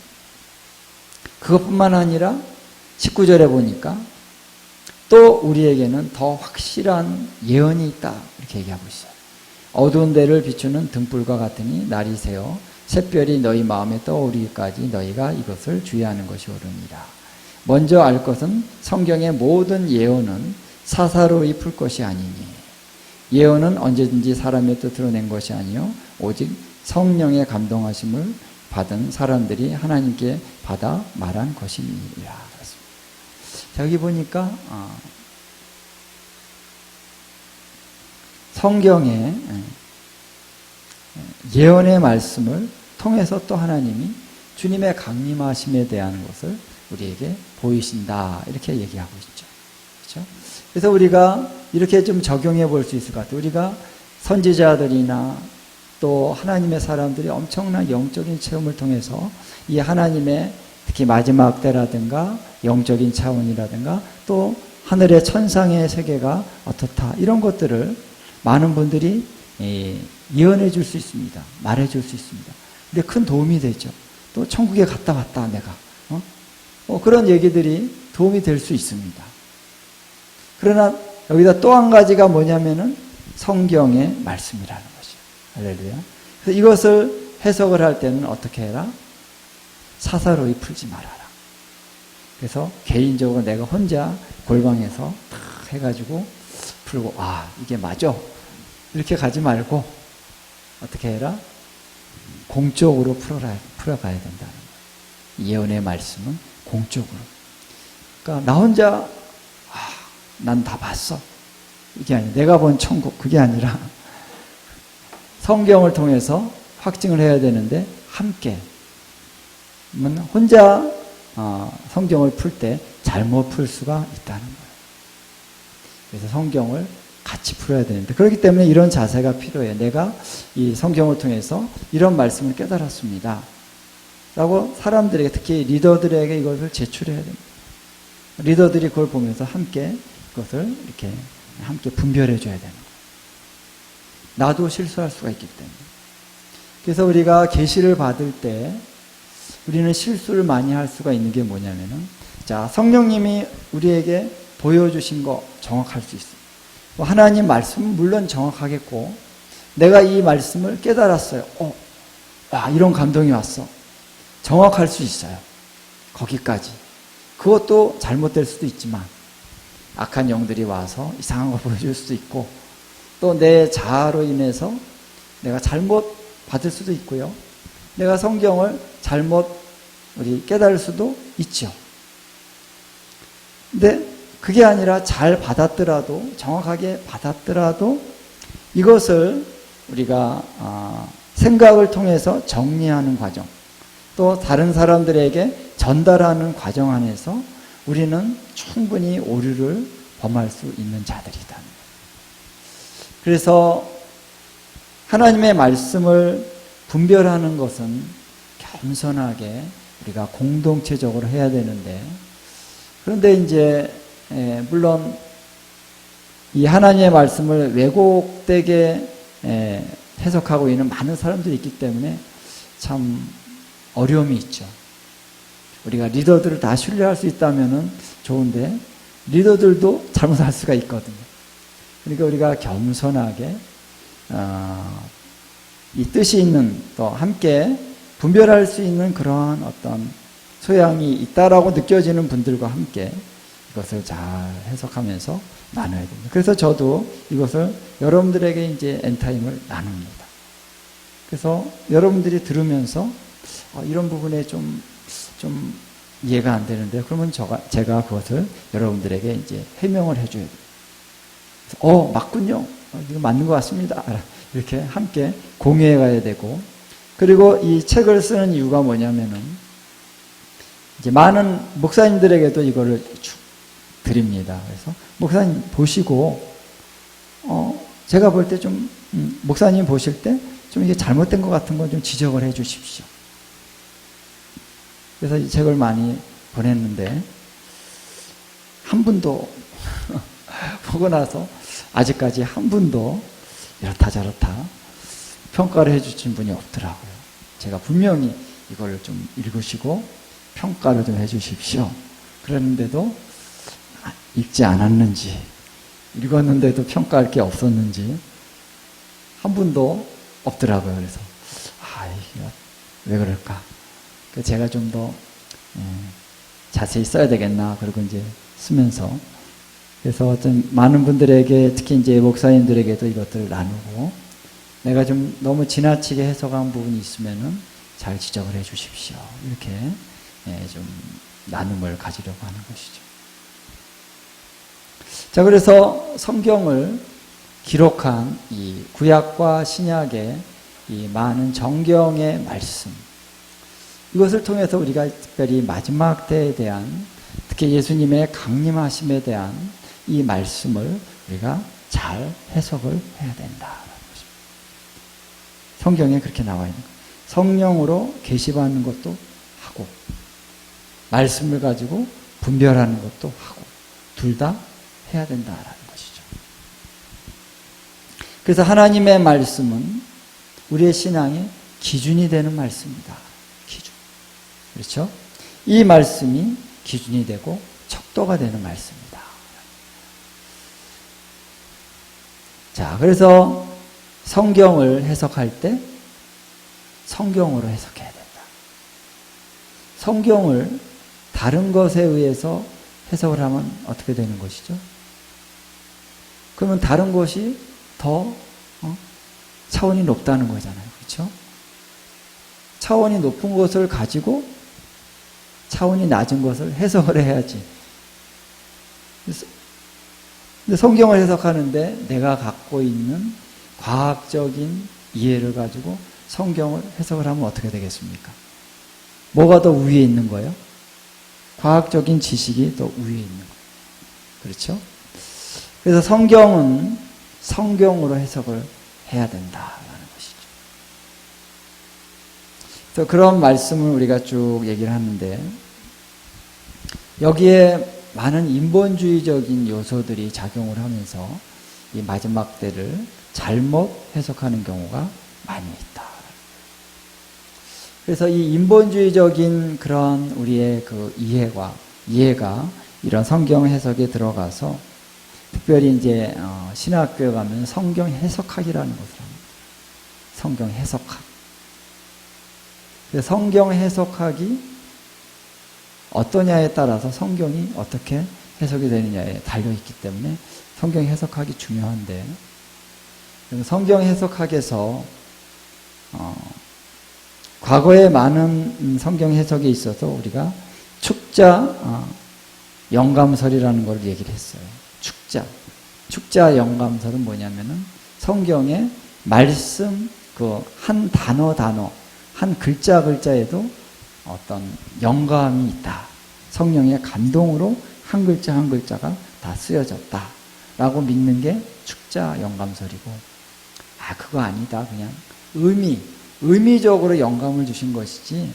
그것뿐만 아니라 19절에 보니까 또 우리에게는 더 확실한 예언이 있다 이렇게 얘기하고 있어요. 어두운 데를 비추는 등불과 같으니 날이 새어 샛별이 너희 마음에 떠오르기까지 너희가 이것을 주의하는 것이 옳으니라. 먼저 알 것은 성경의 모든 예언은 사사로이 풀 것이 아니니 예언은 언제든지 사람의 뜻으로 낸 것이 아니요 오직 성령의 감동하심을 받은 사람들이 하나님께 받아 말한 것이니라. 자, 여기 보니까 성경의 예언의 말씀을 통해서 또 하나님이 주님의 강림하심에 대한 것을 우리에게 보이신다 이렇게 얘기하고 있죠. 그렇죠? 그래서 우리가 이렇게 좀 적용해 볼 수 있을 것 같아요. 우리가 선지자들이나 또 하나님의 사람들이 엄청난 영적인 체험을 통해서 이 하나님의 특히 마지막 때라든가 영적인 차원이라든가 또 하늘의 천상의 세계가 어떻다 이런 것들을 많은 분들이 예언해 줄 수 있습니다. 말해 줄 수 있습니다. 근데 큰 도움이 되죠. 또 천국에 갔다 왔다 내가 그런 얘기들이 도움이 될 수 있습니다. 그러나 여기다 또 한 가지가 뭐냐면은 성경의 말씀이라는 것이에요. 할렐루야. 그래서 이것을 해석을 할 때는 어떻게 해라? 사사로이 풀지 말아라. 그래서 개인적으로 내가 혼자 골방에서 탁 해가지고 풀고 이게 맞아 이렇게 가지 말고 어떻게 해라? 공적으로 풀어가야 된다는 거예요. 예언의 말씀은 공적으로. 그러니까 나 혼자 난 다 봤어 이게 아니라 내가 본 천국 그게 아니라 성경을 통해서 확증을 해야 되는데 함께 혼자 성경을 풀 때 잘못 풀 수가 있다는 거예요. 그래서 성경을 같이 풀어야 되는데 그렇기 때문에 이런 자세가 필요해요. 내가 이 성경을 통해서 이런 말씀을 깨달았습니다 라고 사람들에게 특히 리더들에게 이것을 제출해야 됩니다. 리더들이 그걸 보면서 함께 그것을 이렇게 함께 분별해 줘야 되는 거예요. 나도 실수할 수가 있기 때문에. 그래서 우리가 계시를 받을 때 우리는 실수를 많이 할 수가 있는 게 뭐냐면은 자, 성령님이 우리에게 보여주신 거 정확할 수 있어요. 하나님 말씀은 물론 정확하겠고 내가 이 말씀을 깨달았어요. 이런 감동이 왔어. 정확할 수 있어요. 거기까지. 그것도 잘못될 수도 있지만 악한 영들이 와서 이상한 걸 보여줄 수도 있고 또 내 자아로 인해서 내가 잘못 받을 수도 있고요. 내가 성경을 잘못 깨달을 수도 있죠. 근데 그게 아니라 잘 받았더라도 정확하게 받았더라도 이것을 우리가 생각을 통해서 정리하는 과정 또 다른 사람들에게 전달하는 과정 안에서 우리는 충분히 오류를 범할 수 있는 자들이다. 그래서 하나님의 말씀을 분별하는 것은 겸손하게 우리가 공동체적으로 해야 되는데, 그런데 이제 물론 이 하나님의 말씀을 왜곡되게 해석하고 있는 많은 사람들이 있기 때문에 참 어려움이 있죠. 우리가 리더들을 다 신뢰할 수 있다면 좋은데 리더들도 잘못할 수가 있거든요. 그러니까 우리가 겸손하게 이 뜻이 있는, 또 함께 분별할 수 있는 그러한 어떤 소양이 있다라고 느껴지는 분들과 함께 이것을 잘 해석하면서 나눠야 됩니다. 그래서 저도 이것을 여러분들에게 이제 엔타임을 나눕니다. 그래서 여러분들이 들으면서 이런 부분에 좀 이해가 안 되는데, 그러면 제가 그것을 여러분들에게 이제 해명을 해줘야 돼요. 맞군요. 이거 맞는 것 같습니다. 이렇게 함께 공유해 가야 되고, 그리고 이 책을 쓰는 이유가 뭐냐면은 이제 많은 목사님들에게도 이거를 쭉 드립니다. 그래서 목사님 보시고 제가 볼 때 좀 목사님 보실 때 좀 이게 잘못된 것 같은 건 좀 지적을 해 주십시오. 그래서 이 책을 많이 보냈는데 한 분도 보고 나서 아직까지 한 분도 이렇다 저렇다 평가를 해 주신 분이 없더라고요. 제가 분명히 이걸 좀 읽으시고 평가를 좀 해 주십시오. 그랬는데도 읽지 않았는지, 읽었는데도 평가할 게 없었는지 한 분도 없더라고요. 그래서 이거 왜 그럴까? 제가 좀 더 자세히 써야 되겠나. 그리고 이제 쓰면서, 그래서 어떤 많은 분들에게, 특히 이제 목사님들에게도 이것들을 나누고, 내가 좀 너무 지나치게 해석한 부분이 있으면은 잘 지적을 해 주십시오. 이렇게 좀 나눔을 가지려고 하는 것이죠. 자, 그래서 성경을 기록한 이 구약과 신약의 이 많은 정경의 말씀, 이것을 통해서 우리가 특별히 마지막 때에 대한, 특히 예수님의 강림하심에 대한 이 말씀을 우리가 잘 해석을 해야 된다라는 것입니다. 성경에 그렇게 나와 있는 거예요. 성령으로 계시받는 것도 하고 말씀을 가지고 분별하는 것도 하고 둘 다 해야 된다라는 것이죠. 그래서 하나님의 말씀은 우리의 신앙의 기준이 되는 말씀입니다. 기준. 그렇죠? 이 말씀이 기준이 되고 척도가 되는 말씀입니다. 자, 그래서 성경을 해석할 때 성경으로 해석해야 된다. 성경을 다른 것에 의해서 해석을 하면 어떻게 되는 것이죠? 그러면 다른 것이 더 차원이 높다는 거잖아요. 그렇죠? 차원이 높은 것을 가지고 차원이 낮은 것을 해석을 해야지. 근데 성경을 해석하는데 내가 갖고 있는 과학적인 이해를 가지고 성경을 해석을 하면 어떻게 되겠습니까? 뭐가 더 위에 있는 거예요? 과학적인 지식이 더 위에 있는 거예요. 그렇죠? 그래서 성경은 성경으로 해석을 해야 된다라는 것이죠. 그래서 그런 말씀을 우리가 쭉 얘기를 하는데, 여기에 많은 인본주의적인 요소들이 작용을 하면서 이 마지막 때를 잘못 해석하는 경우가 많이 있다. 그래서 이 인본주의적인 그런 우리의 그 이해가 이런 성경 해석에 들어가서, 특별히 이제 신학교에 가면 성경 해석학이라는 것을 합니다. 성경 해석학. 그래서 성경 해석학이 어떠냐에 따라서 성경이 어떻게 해석이 되느냐에 달려있기 때문에 성경 해석학이 중요한데, 성경 해석학에서 과거에 많은 성경 해석에 있어서 우리가 축자 영감설이라는 걸 얘기를 했어요. 축자 영감설은 뭐냐면은 성경의 말씀 그 한 단어 한 글자에도 어떤 영감이 있다. 성령의 감동으로 한 글자 한 글자가 다 쓰여졌다. 라고 믿는 게 축자 영감설이고, 그거 아니다. 그냥 의미적으로 영감을 주신 것이지,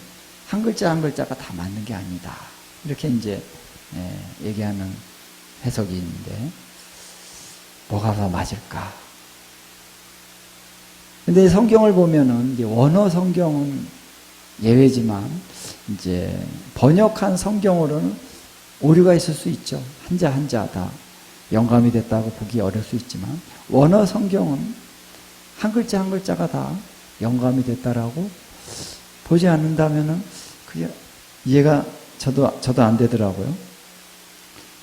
한 글자 한 글자가 다 맞는 게 아니다. 이렇게 이제, 얘기하는 해석이 있는데, 뭐가 더 맞을까? 근데 성경을 보면은, 이제 원어 성경은 예외지만, 이제 번역한 성경으로는 오류가 있을 수 있죠. 한자 한자 다 영감이 됐다고 보기 어려울 수 있지만, 원어 성경은 한 글자 한 글자가 다 영감이 됐다라고 보지 않는다면은 그게 이해가 저도 안 되더라고요.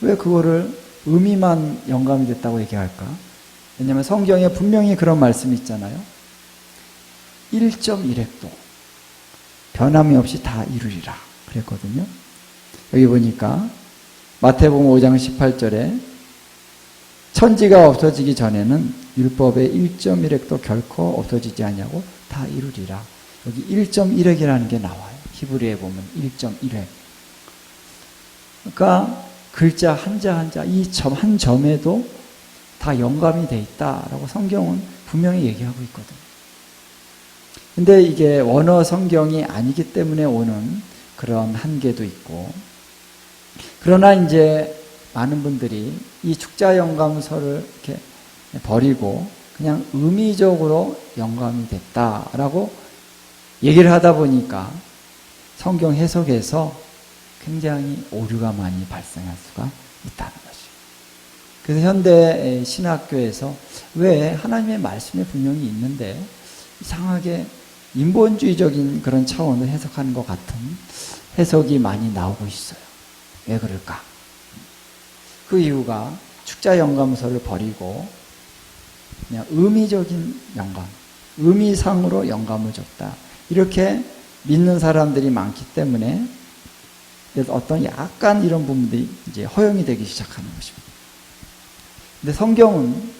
왜 그거를 의미만 영감이 됐다고 얘기할까? 왜냐하면 성경에 분명히 그런 말씀이 있잖아요. 1.1획도 변함이 없이 다 이루리라 그랬거든요. 여기 보니까 마태복음 5장 18절에 천지가 없어지기 전에는 율법의 1.1획도 결코 없어지지 않냐고 다 이루리라. 여기 1.1획이라는 게 나와요. 히브리에 보면 1.1획. 그러니까 글자 한자 한자 이 점 한 점에도 다 영감이 돼 있다라고 성경은 분명히 얘기하고 있거든요. 근데 이게 원어 성경이 아니기 때문에 오는 그런 한계도 있고, 그러나 이제 많은 분들이 이 축자 영감서를 이렇게 버리고 그냥 의미적으로 영감이 됐다라고 얘기를 하다 보니까 성경 해석에서 굉장히 오류가 많이 발생할 수가 있다는 것이죠. 그래서 현대 신학교에서 왜 하나님의 말씀이 분명히 있는데 이상하게 인본주의적인 그런 차원을 해석하는 것 같은 해석이 많이 나오고 있어요. 왜 그럴까? 그 이유가 축자 영감서를 버리고 그냥 의미적인 영감, 의미상으로 영감을 줬다. 이렇게 믿는 사람들이 많기 때문에 그래서 어떤 약간 이런 부분들이 이제 허용이 되기 시작하는 것입니다. 근데 성경은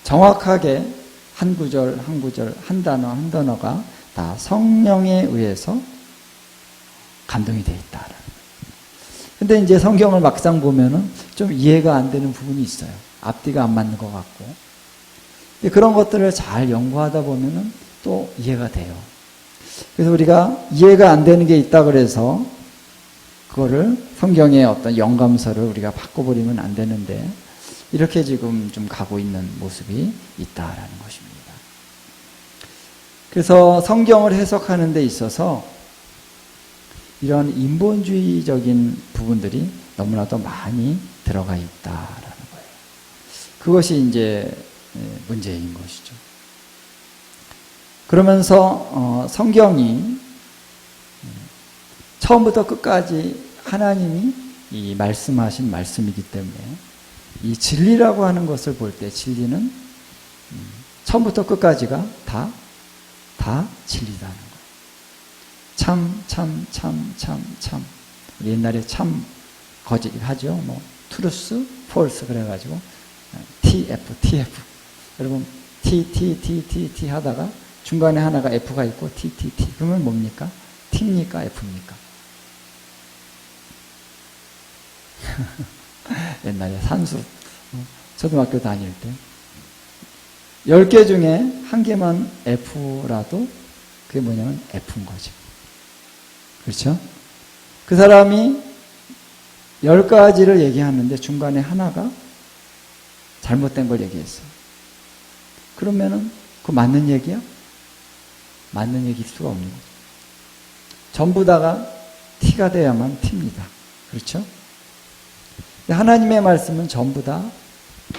정확하게 한 구절, 한 구절, 한 단어, 한 단어가 다 성령에 의해서 감동이 되어 있다라는 거예요. 근데 이제 성경을 막상 보면은 좀 이해가 안 되는 부분이 있어요. 앞뒤가 안 맞는 것 같고. 그런 것들을 잘 연구하다 보면은 또 이해가 돼요. 그래서 우리가 이해가 안 되는 게 있다 그래서 그거를 성경의 어떤 영감서를 우리가 바꿔버리면 안 되는데 이렇게 지금 좀 가고 있는 모습이 있다라는 것입니다. 그래서 성경을 해석하는 데 있어서 이런 인본주의적인 부분들이 너무나도 많이 들어가 있다라는 거예요. 그것이 이제 문제인 것이죠. 그러면서 성경이 처음부터 끝까지 하나님이 이 말씀하신 말씀이기 때문에 이 진리라고 하는 것을 볼 때 진리는 처음부터 끝까지가 다 진리다는 거예요. 참. 우리 옛날에 참 거짓 하죠. 뭐 트루스, 폴스 그래가지고 TF. 여러분 T 하다가 중간에 하나가 F가 있고 T. 그러면 뭡니까? T입니까? F입니까? 옛날에 산수 초등학교 다닐 때 10개 중에 한 개만 F라도 그게 뭐냐면 F인 거죠. 그렇죠? 그 사람이 10가지를 얘기하는데 중간에 하나가 잘못된 걸 얘기했어요. 그러면은 그거 맞는 얘기야? 맞는 얘기일 수가 없는 거죠. 전부 다가 T가 돼야만 T입니다. 그렇죠? 하나님의 말씀은 전부 다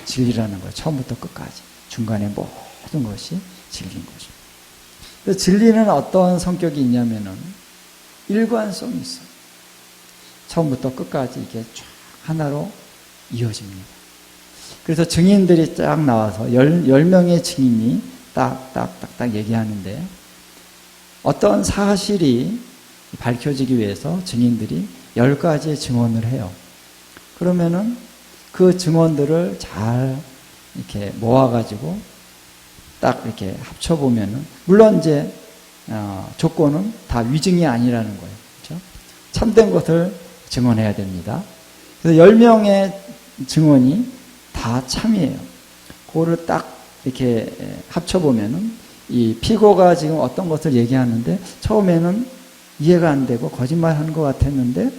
진리라는 거예요. 처음부터 끝까지. 중간에 모든 것이 진리인 거죠. 진리는 어떤 성격이 있냐면은 일관성이 있어요. 처음부터 끝까지 이게 쫙 하나로 이어집니다. 그래서 증인들이 쫙 나와서 10명의 증인이 딱 얘기하는데 어떤 사실이 밝혀지기 위해서 증인들이 10가지의 증언을 해요. 그러면은 그 증언들을 잘 이렇게 모아가지고 딱 이렇게 합쳐보면은, 물론 이제, 조건은 다 위증이 아니라는 거예요. 그렇죠? 참된 것을 증언해야 됩니다. 그래서 10명의 증언이 다 참이에요. 그거를 딱 이렇게 합쳐보면은 이 피고가 지금 어떤 것을 얘기하는데 처음에는 이해가 안 되고 거짓말하는 것 같았는데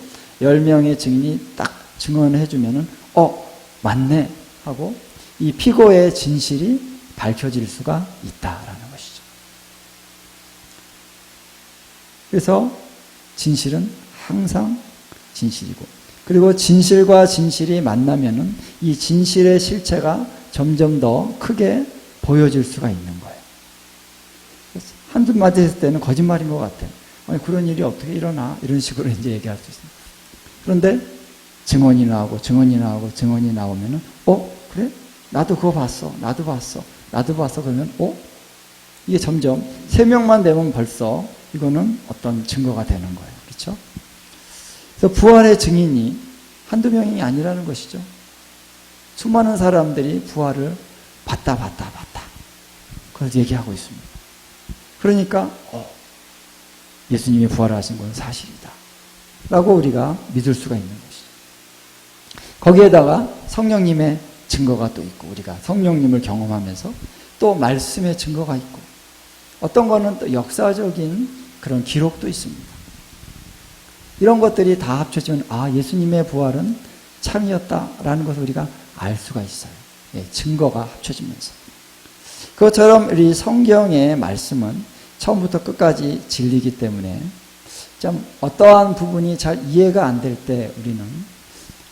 10명의 증인이 딱 증언을 해주면은 맞네 하고 이 피고의 진실이 밝혀질 수가 있다라는 것이죠. 그래서 진실은 항상 진실이고, 그리고 진실과 진실이 만나면은 이 진실의 실체가 점점 더 크게 보여질 수가 있는 거예요. 한두 마디 했을 때는 거짓말인 것 같아요. 아니, 그런 일이 어떻게 일어나? 이런 식으로 이제 얘기할 수 있습니다. 그런데 증언이 나오고 증언이 나오고 증언이 나오면은 그래? 나도 그거 봤어. 나도 봤어. 나도 봤어. 그러면 이게 점점 3명만 되면 벌써 이거는 어떤 증거가 되는 거예요. 그렇죠? 그래서 부활의 증인이 한두 명이 아니라는 것이죠. 수많은 사람들이 부활을 봤다. 그걸 얘기하고 있습니다. 그러니까 예수님이 부활하신 건 사실이다 라고 우리가 믿을 수가 있는 것이죠. 거기에다가 성령님의 증거가 또 있고, 우리가 성령님을 경험하면서 또 말씀의 증거가 있고, 어떤 거는 또 역사적인 그런 기록도 있습니다. 이런 것들이 다 합쳐지면 예수님의 부활은 참이었다라는 것을 우리가 알 수가 있어요. 증거가 합쳐지면서. 그것처럼 우리 성경의 말씀은 처음부터 끝까지 진리이기 때문에 좀 어떠한 부분이 잘 이해가 안 될 때 우리는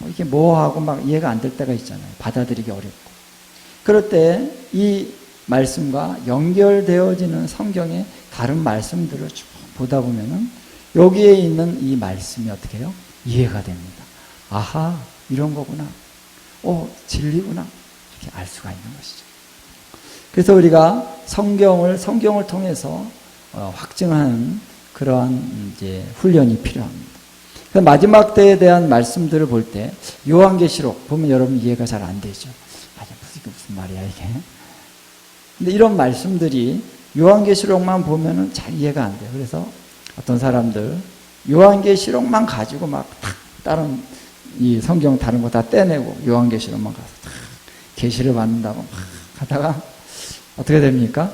이게 뭐하고 막 이해가 안 될 때가 있잖아요. 받아들이기 어렵고. 그럴 때 이 말씀과 연결되어지는 성경의 다른 말씀들을 쭉 보다 보면은 여기에 있는 이 말씀이 어떻게 해요? 이해가 됩니다. 아하, 이런 거구나. 진리구나. 이렇게 알 수가 있는 것이죠. 그래서 우리가 성경을 통해서 확증하는 그러한 이제 훈련이 필요합니다. 마지막 때에 대한 말씀들을 볼 때 요한계시록 보면 여러분 이해가 잘 안 되죠. 이게 무슨 말이야 이게. 근데 이런 말씀들이 요한계시록만 보면은 잘 이해가 안 돼요. 그래서 어떤 사람들 요한계시록만 가지고 막 다른 이 성경 다른 거 다 떼내고 요한계시록만 가서 계시를 받는다고 막 하다가 어떻게 됩니까?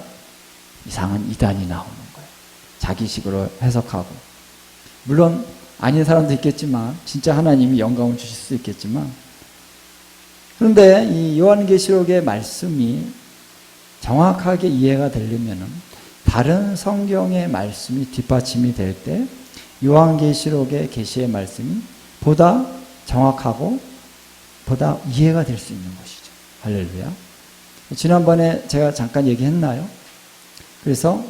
이상한 이단이 나오는 거예요. 자기식으로 해석하고. 물론 아닌 사람도 있겠지만 진짜 하나님이 영감을 주실 수 있겠지만, 그런데 이 요한계시록의 말씀이 정확하게 이해가 되려면은 다른 성경의 말씀이 뒷받침이 될 때 요한계시록의 계시의 말씀이 보다 정확하고 보다 이해가 될 수 있는 것이죠. 할렐루야. 지난번에 제가 잠깐 얘기했나요? 그래서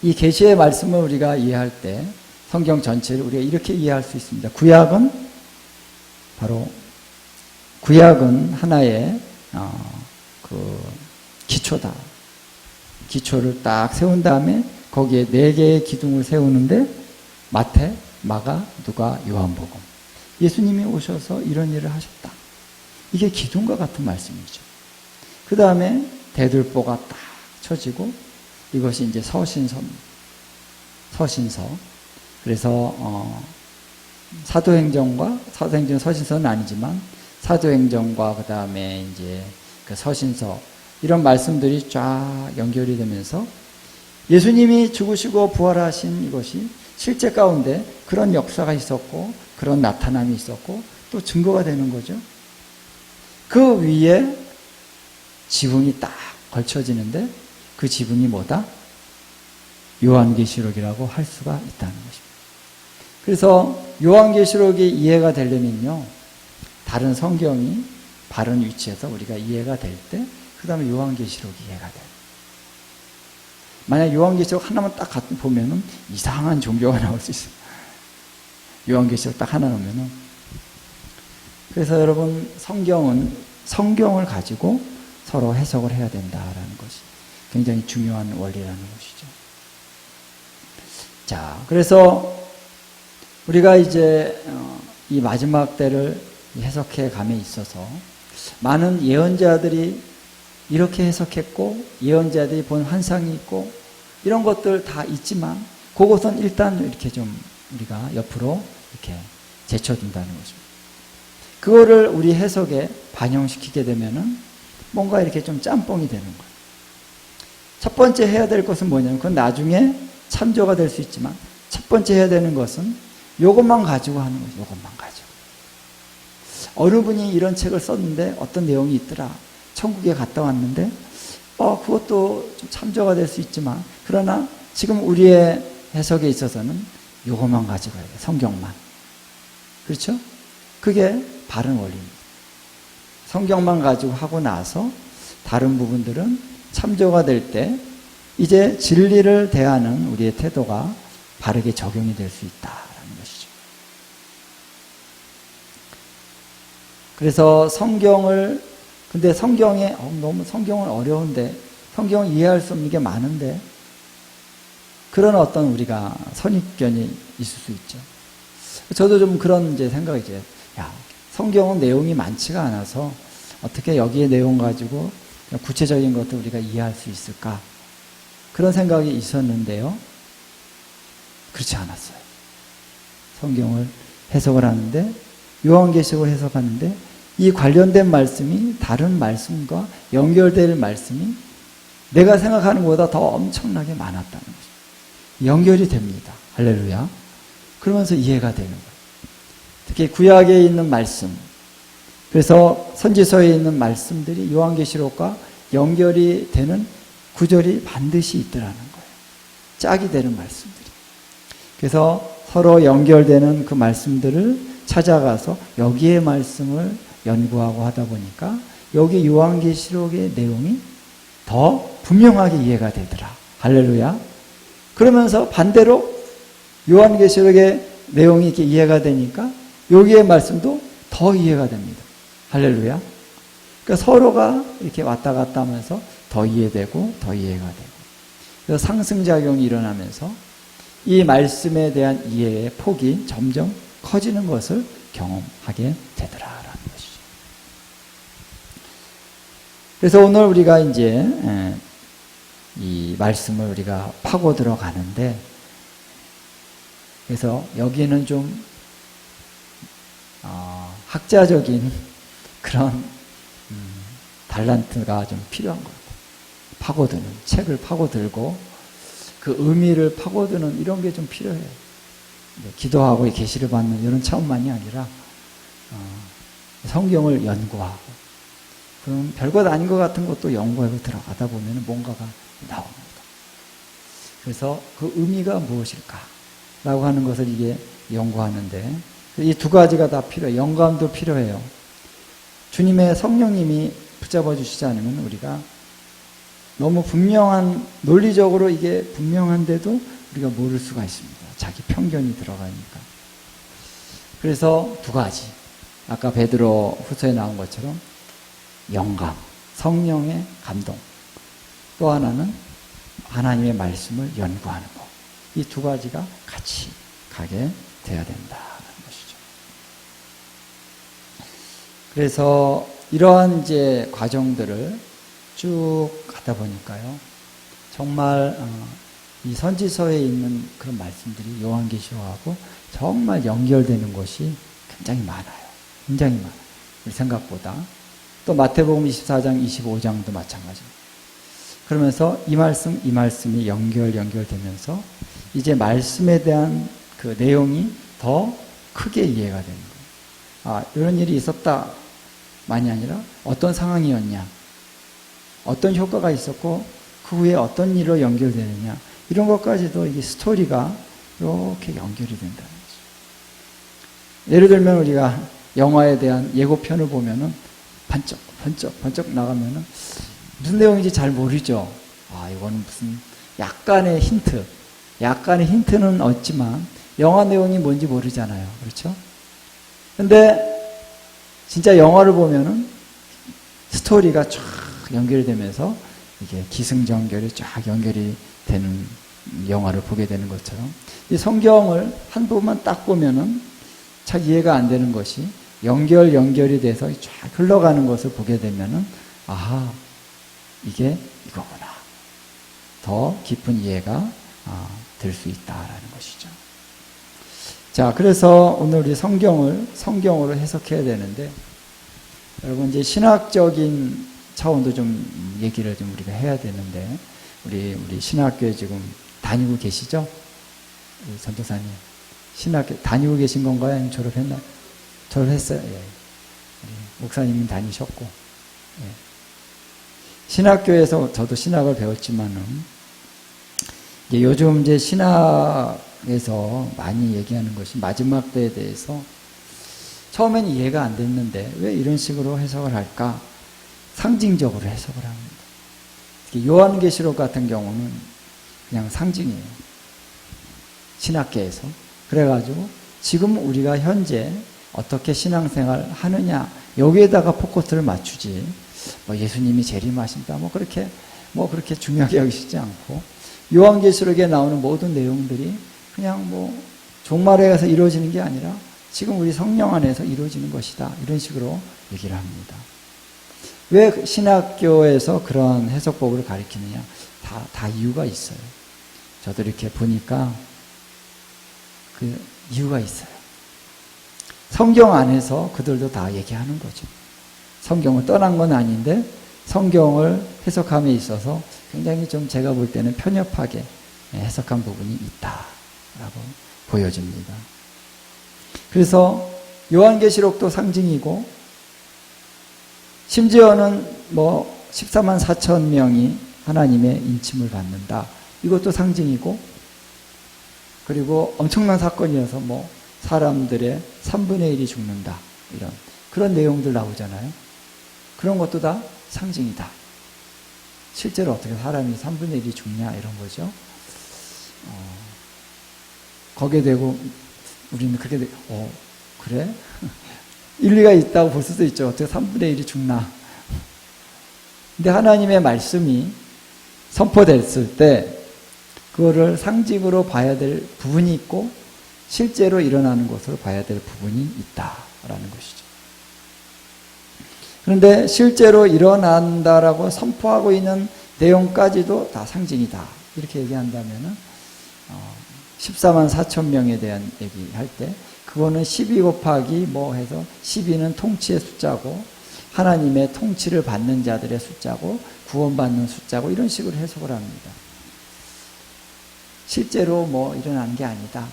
이 계시의 말씀을 우리가 이해할 때 성경 전체를 우리가 이렇게 이해할 수 있습니다. 구약은 하나의 기초다. 기초를 딱 세운 다음에 거기에 4개의 기둥을 세우는데 마태, 마가, 누가, 요한복음. 예수님이 오셔서 이런 일을 하셨다. 이게 기둥과 같은 말씀이죠. 그 다음에 대들보가 딱 쳐지고 이것이 이제 서신서. 그래서 사도행전 서신서는 아니지만 사도행전과 그 다음에 이제 그 서신서 이런 말씀들이 쫙 연결이 되면서 예수님이 죽으시고 부활하신 이것이 실제 가운데 그런 역사가 있었고 그런 나타남이 있었고 또 증거가 되는 거죠. 그 위에 지붕이 딱 걸쳐지는데 그 지붕이 뭐다? 요한계시록이라고 할 수가 있다는 것입니다. 그래서 요한계시록이 이해가 되려면요, 다른 성경이 바른 위치에서 우리가 이해가 될 때 그 다음에 요한계시록이 이해가 돼요. 만약 요한계시록 하나만 딱 보면은 이상한 종교가 나올 수 있어요. 요한계시록 딱 하나 놓으면은. 그래서 여러분 성경은 성경을 가지고 서로 해석을 해야 된다라는 것이 굉장히 중요한 원리라는 것이죠. 자, 그래서 우리가 이제 이 마지막 때를 해석해 감에 있어서 많은 예언자들이 이렇게 해석했고 예언자들이 본 환상이 있고 이런 것들 다 있지만 그것은 일단 이렇게 좀 우리가 옆으로 이렇게 제쳐둔다는 것입니다. 그거를 우리 해석에 반영시키게 되면은 뭔가 이렇게 좀 짬뽕이 되는 거예요. 첫 번째 해야 될 것은 뭐냐면, 그건 나중에 참조가 될 수 있지만, 첫 번째 해야 되는 것은 요것만 가지고 하는 거죠. 요것만 가지고. 어느 분이 이런 책을 썼는데 어떤 내용이 있더라. 천국에 갔다 왔는데, 그것도 좀 참조가 될 수 있지만, 그러나 지금 우리의 해석에 있어서는 요것만 가지고 해야 돼요. 성경만. 그렇죠? 그게 바른 원리입니다. 성경만 가지고 하고 나서 다른 부분들은 참조가 될 때 이제 진리를 대하는 우리의 태도가 바르게 적용이 될 수 있다라는 것이죠. 그래서 근데 성경에 너무 성경은 어려운데, 성경을 이해할 수 없는 게 많은데, 그런 어떤 우리가 선입견이 있을 수 있죠. 저도 좀 그런 이제 생각이죠. 성경은 내용이 많지가 않아서 어떻게 여기에 내용 가지고 구체적인 것도 우리가 이해할 수 있을까? 그런 생각이 있었는데요. 그렇지 않았어요. 성경을 해석을 하는데, 요한계시록을 해석하는데, 이 관련된 말씀이 다른 말씀과 연결될 말씀이 내가 생각하는 것보다 더 엄청나게 많았다는 거죠. 연결이 됩니다. 할렐루야. 그러면서 이해가 되는 거예요. 특히 구약에 있는 말씀, 그래서 선지서에 있는 말씀들이 요한계시록과 연결이 되는 구절이 반드시 있더라는 거예요. 짝이 되는 말씀들이. 그래서 서로 연결되는 그 말씀들을 찾아가서 여기에 말씀을 연구하고 하다 보니까 여기 요한계시록의 내용이 더 분명하게 이해가 되더라. 할렐루야. 그러면서 반대로 요한계시록의 내용이 이렇게 이해가 되니까 여기의 말씀도 더 이해가 됩니다. 할렐루야. 그러니까 서로가 이렇게 왔다 갔다 하면서 더 이해되고 더 이해가 되고, 그래서 상승작용이 일어나면서 이 말씀에 대한 이해의 폭이 점점 커지는 것을 경험하게 되더라라는 것이죠. 그래서 오늘 우리가 이제 이 말씀을 우리가 파고 들어가는데, 그래서 여기는 좀 학자적인 그런 달란트가 좀 필요한 거예요. 파고드는, 책을 파고들고 그 의미를 파고드는 이런 게 좀 필요해요. 기도하고 계시를 받는 이런 차원만이 아니라 성경을 연구하고, 그럼 별것 아닌 것 같은 것도 연구하고 들어가다 보면 뭔가가 나옵니다. 그래서 그 의미가 무엇일까라고 하는 것을 이게 연구하는데, 이 두 가지가 다 필요해요. 영감도 필요해요. 주님의 성령님이 붙잡아 주시지 않으면 우리가 너무 분명한, 논리적으로 이게 분명한데도 우리가 모를 수가 있습니다. 자기 편견이 들어가니까. 그래서 두 가지. 아까 베드로 후서에 나온 것처럼 영감, 성령의 감동. 또 하나는 하나님의 말씀을 연구하는 것. 이 두 가지가 같이 가게 돼야 된다는 것이죠. 그래서 이러한 이제 과정들을 쭉 가다 보니까요, 정말 이 선지서에 있는 그런 말씀들이 요한계시록하고 정말 연결되는 것이 굉장히 많아요. 굉장히 많아요. 우리 생각보다. 또 마태복음 24장, 25장도 마찬가지입니다. 그러면서 이 말씀이 연결되면서 이제 말씀에 대한 그 내용이 더 크게 이해가 되는 거예요. 이런 일이 있었다 만이 아니라 어떤 상황이었냐, 어떤 효과가 있었고 그 후에 어떤 일로 연결되느냐, 이런 것까지도 이게 스토리가 이렇게 연결이 된다는 거죠. 예를 들면 우리가 영화에 대한 예고편을 보면은 번쩍 나가면은 무슨 내용인지 잘 모르죠. 이거는 무슨 약간의 힌트는 얻지만 영화 내용이 뭔지 모르잖아요. 그렇죠? 근데 진짜 영화를 보면은 스토리가 쫙 연결되면서 이게 기승전결이 쫙 연결이 되는 영화를 보게 되는 것처럼, 이 성경을 한 부분만 딱 보면은 잘 이해가 안 되는 것이 연결이 돼서 쫙 흘러가는 것을 보게 되면은 이게 이거구나. 더 깊은 이해가 될 수 있다라는 것이죠. 자, 그래서 오늘 우리 성경으로 해석해야 되는데, 여러분 이제 신학적인 차원도 좀 얘기를 좀 우리가 해야 되는데, 우리 신학교에 지금 다니고 계시죠? 우리 전도사님. 신학교 다니고 계신 건가요? 아니면 졸업했나요? 졸업했어요. 예. 우리 목사님은 다니셨고. 예. 신학교에서 저도 신학을 배웠지만은, 요즘 이제 신학에서 많이 얘기하는 것이 마지막 때에 대해서 처음에는 이해가 안 됐는데 왜 이런 식으로 해석을 할까? 상징적으로 해석을 합니다. 요한계시록 같은 경우는 그냥 상징이에요. 신학계에서. 그래가지고 지금 우리가 현재 어떻게 신앙생활 하느냐 여기에다가 포커스를 맞추지 뭐 예수님이 재림하신다 그렇게 중요하게 여기시지 않고 요한계시록에 나오는 모든 내용들이 그냥 종말에 가서 이루어지는 게 아니라 지금 우리 성령 안에서 이루어지는 것이다 이런 식으로 얘기를 합니다. 왜 신학교에서 그런 해석법을 가르치느냐 다 이유가 있어요. 저도 이렇게 보니까 그 이유가 있어요. 성경 안에서 그들도 다 얘기하는 거죠. 성경을 떠난 건 아닌데 성경을 해석함에 있어서 굉장히 좀 제가 볼 때는 편협하게 해석한 부분이 있다라고 보여집니다. 그래서 요한계시록도 상징이고 심지어는 14만 4천 명이 하나님의 인침을 받는다. 이것도 상징이고 그리고 엄청난 사건이어서 사람들의 3분의 1이 죽는다. 이런 그런 내용들 나오잖아요. 그런 것도 다 상징이다. 실제로 어떻게 사람이 3분의 1이 죽냐 이런 거죠. 거기에 대고 우리는 그렇게 그래? 일리가 있다고 볼 수도 있죠. 어떻게 3분의 1이 죽나. 근데 하나님의 말씀이 선포됐을 때 그거를 상징으로 봐야 될 부분이 있고 실제로 일어나는 것으로 봐야 될 부분이 있다라는 것이죠. 그런데 실제로 일어난다라고 선포하고 있는 내용까지도 다 상징이다. 이렇게 얘기한다면은 14만 4천 명에 대한 얘기할 때 그거는 12 곱하기 해서 12는 통치의 숫자고 하나님의 통치를 받는 자들의 숫자고 구원받는 숫자고 이런 식으로 해석을 합니다. 실제로 일어나는 게 아니다.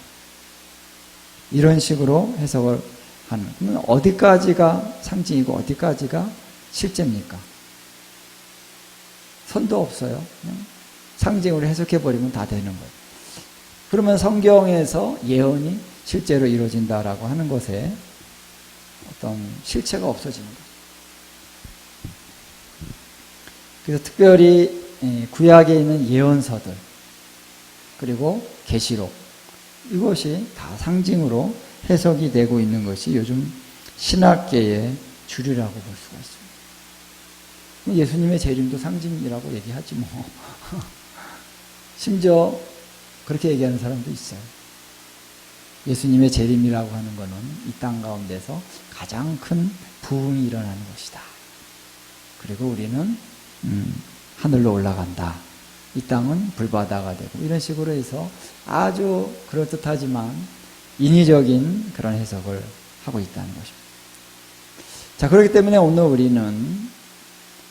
이런 식으로 해석을 하는. 그러면 어디까지가 상징이고 어디까지가 실제입니까? 선도 없어요. 그냥 상징으로 해석해버리면 다 되는 거예요. 그러면 성경에서 예언이 실제로 이루어진다라고 하는 것에 어떤 실체가 없어지는 거예요. 그래서 특별히 구약에 있는 예언서들 그리고 계시록 이것이 다 상징으로 해석이 되고 있는 것이 요즘 신학계의 주류라고 볼 수가 있습니다. 예수님의 재림도 상징이라고 얘기하지 심지어 그렇게 얘기하는 사람도 있어요. 예수님의 재림이라고 하는 것은 이 땅 가운데서 가장 큰 부흥이 일어나는 것이다. 그리고 우리는 하늘로 올라간다. 이 땅은 불바다가 되고 이런 식으로 해서 아주 그럴듯하지만 인위적인 그런 해석을 하고 있다는 것입니다. 자, 그렇기 때문에 오늘 우리는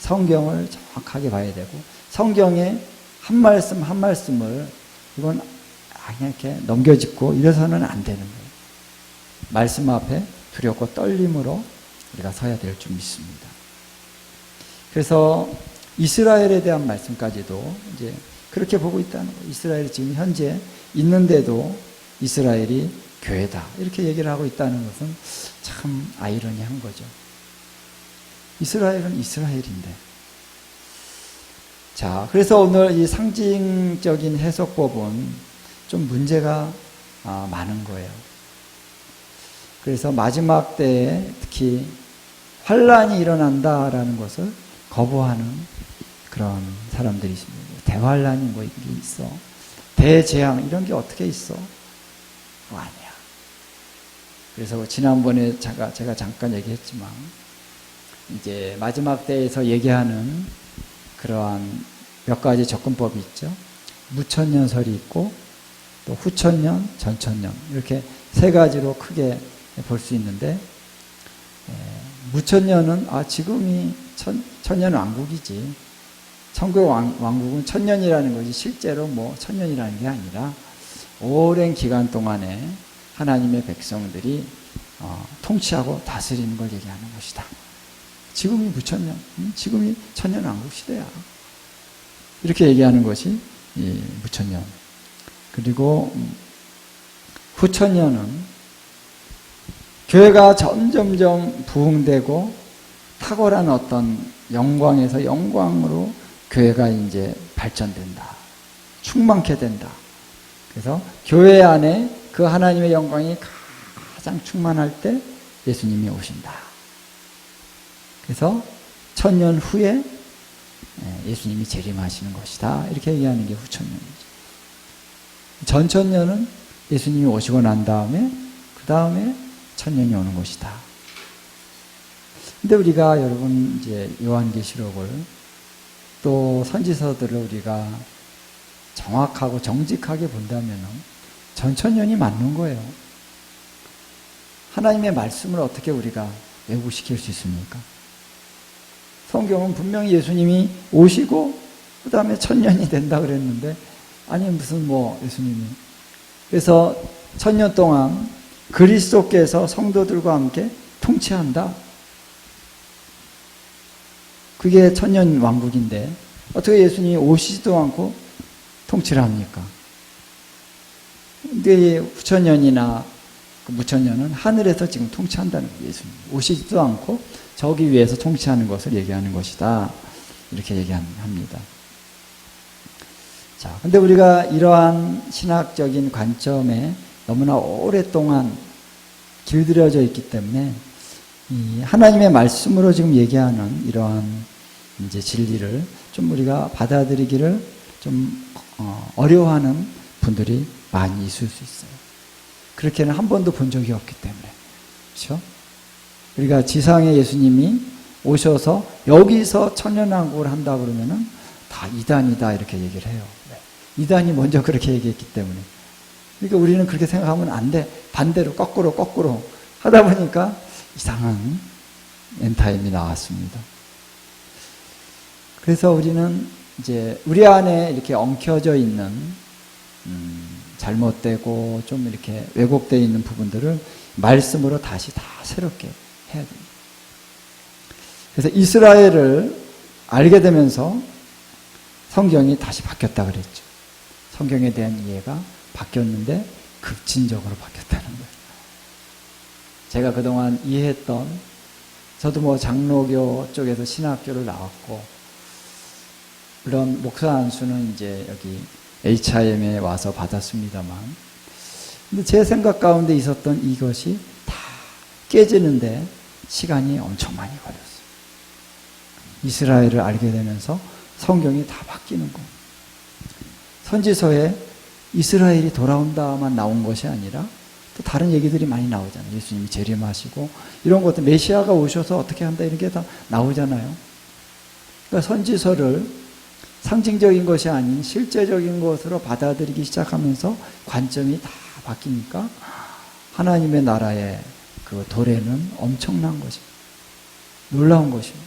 성경을 정확하게 봐야 되고 성경의 한 말씀 한 말씀을 이건 그냥 이렇게 넘겨짚고 이래서는 안 되는 거예요. 말씀 앞에 두렵고 떨림으로 우리가 서야 될 줄 믿습니다. 그래서 이스라엘에 대한 말씀까지도 이제 그렇게 보고 있다는 거예요. 이스라엘이 지금 현재 있는데도 이스라엘이 교회다. 이렇게 얘기를 하고 있다는 것은 참 아이러니한 거죠. 이스라엘은 이스라엘인데. 자, 그래서 오늘 이 상징적인 해석법은 좀 문제가 많은 거예요. 그래서 마지막 때에 특히 환란이 일어난다라는 것을 거부하는 그런 사람들이 있습니다. 대환란이 이게 있어. 대재앙 이런 게 어떻게 있어? 그거 아니야. 그래서 지난번에 제가 잠깐 얘기했지만 이제 마지막 때에서 얘기하는 그러한 몇 가지 접근법이 있죠. 무천년설이 있고 또 후천년, 전천년 이렇게 세 가지로 크게 볼 수 있는데 무천년은 지금이 천년 왕국이지 천국 왕국은 천년이라는 것이 실제로 천년이라는 게 아니라 오랜 기간 동안에 하나님의 백성들이 통치하고 다스리는 걸 얘기하는 것이다. 지금이 무천년, 지금이 천년 왕국 시대야. 이렇게 얘기하는 것이 이 무천년. 그리고 후천년은 교회가 점점점 부흥되고 탁월한 어떤 영광에서 영광으로 교회가 이제 발전된다. 충만케 된다. 그래서 교회 안에 그 하나님의 영광이 가장 충만할 때 예수님이 오신다. 그래서 천년 후에 예수님이 재림하시는 것이다. 이렇게 얘기하는 게 후천년이죠. 전천년은 예수님이 오시고 난 다음에 그 다음에 천년이 오는 것이다. 근데 우리가 여러분 이제 요한계시록을 또 선지서들을 우리가 정확하고 정직하게 본다면 전천년이 맞는 거예요. 하나님의 말씀을 어떻게 우리가 왜곡시킬 수 있습니까? 성경은 분명히 예수님이 오시고 그 다음에 천년이 된다 그랬는데 아니 무슨 예수님이 그래서 천년 동안 그리스도께서 성도들과 함께 통치한다. 그게 천년 왕국인데 어떻게 예수님이 오시지도 않고 통치를 합니까? 근데 후천년이나 무천년은 하늘에서 지금 통치한다는 거예요. 예수님 오시지도 않고 저기 위에서 통치하는 것을 얘기하는 것이다. 이렇게 얘기합니다. 자, 근데 우리가 이러한 신학적인 관점에 너무나 오랫동안 길들여져 있기 때문에 이 하나님의 말씀으로 지금 얘기하는 이러한 이제 진리를 좀 우리가 받아들이기를 좀 어려워하는 분들이 많이 있을 수 있어요. 그렇게는 한 번도 본 적이 없기 때문에. 그렇죠? 우리가 지상에 예수님이 오셔서 여기서 천년왕국을 한다 그러면은 다 이단이다 이렇게 얘기를 해요. 이단이 먼저 그렇게 얘기했기 때문에. 그러니까 우리는 그렇게 생각하면 안 돼. 반대로 거꾸로 하다 보니까 이상한 엔타임이 나왔습니다. 그래서 우리는 이제 우리 안에 이렇게 엉켜져 있는 잘못되고 좀 이렇게 왜곡되어 있는 부분들을 말씀으로 다시 다 새롭게 해야 됩니다. 그래서 이스라엘을 알게 되면서 성경이 다시 바뀌었다 그랬죠. 성경에 대한 이해가 바뀌었는데 급진적으로 바뀌었다는 거예요. 제가 그동안 이해했던 저도 장로교 쪽에서 신학교를 나왔고 물론 목사 안수는 이제 여기 HIM에 와서 받았습니다만 근데 제 생각 가운데 있었던 이것이 다 깨지는데 시간이 엄청 많이 걸렸어요. 이스라엘을 알게 되면서 성경이 다 바뀌는 거. 선지서에 이스라엘이 돌아온다만 나온 것이 아니라 또 다른 얘기들이 많이 나오잖아요. 예수님이 재림하시고 이런 것들 메시아가 오셔서 어떻게 한다 이런 게 다 나오잖아요. 그러니까 선지서를 상징적인 것이 아닌 실제적인 것으로 받아들이기 시작하면서 관점이 다 바뀌니까 하나님의 나라의 그 도래는 엄청난 것입니다. 놀라운 것입니다.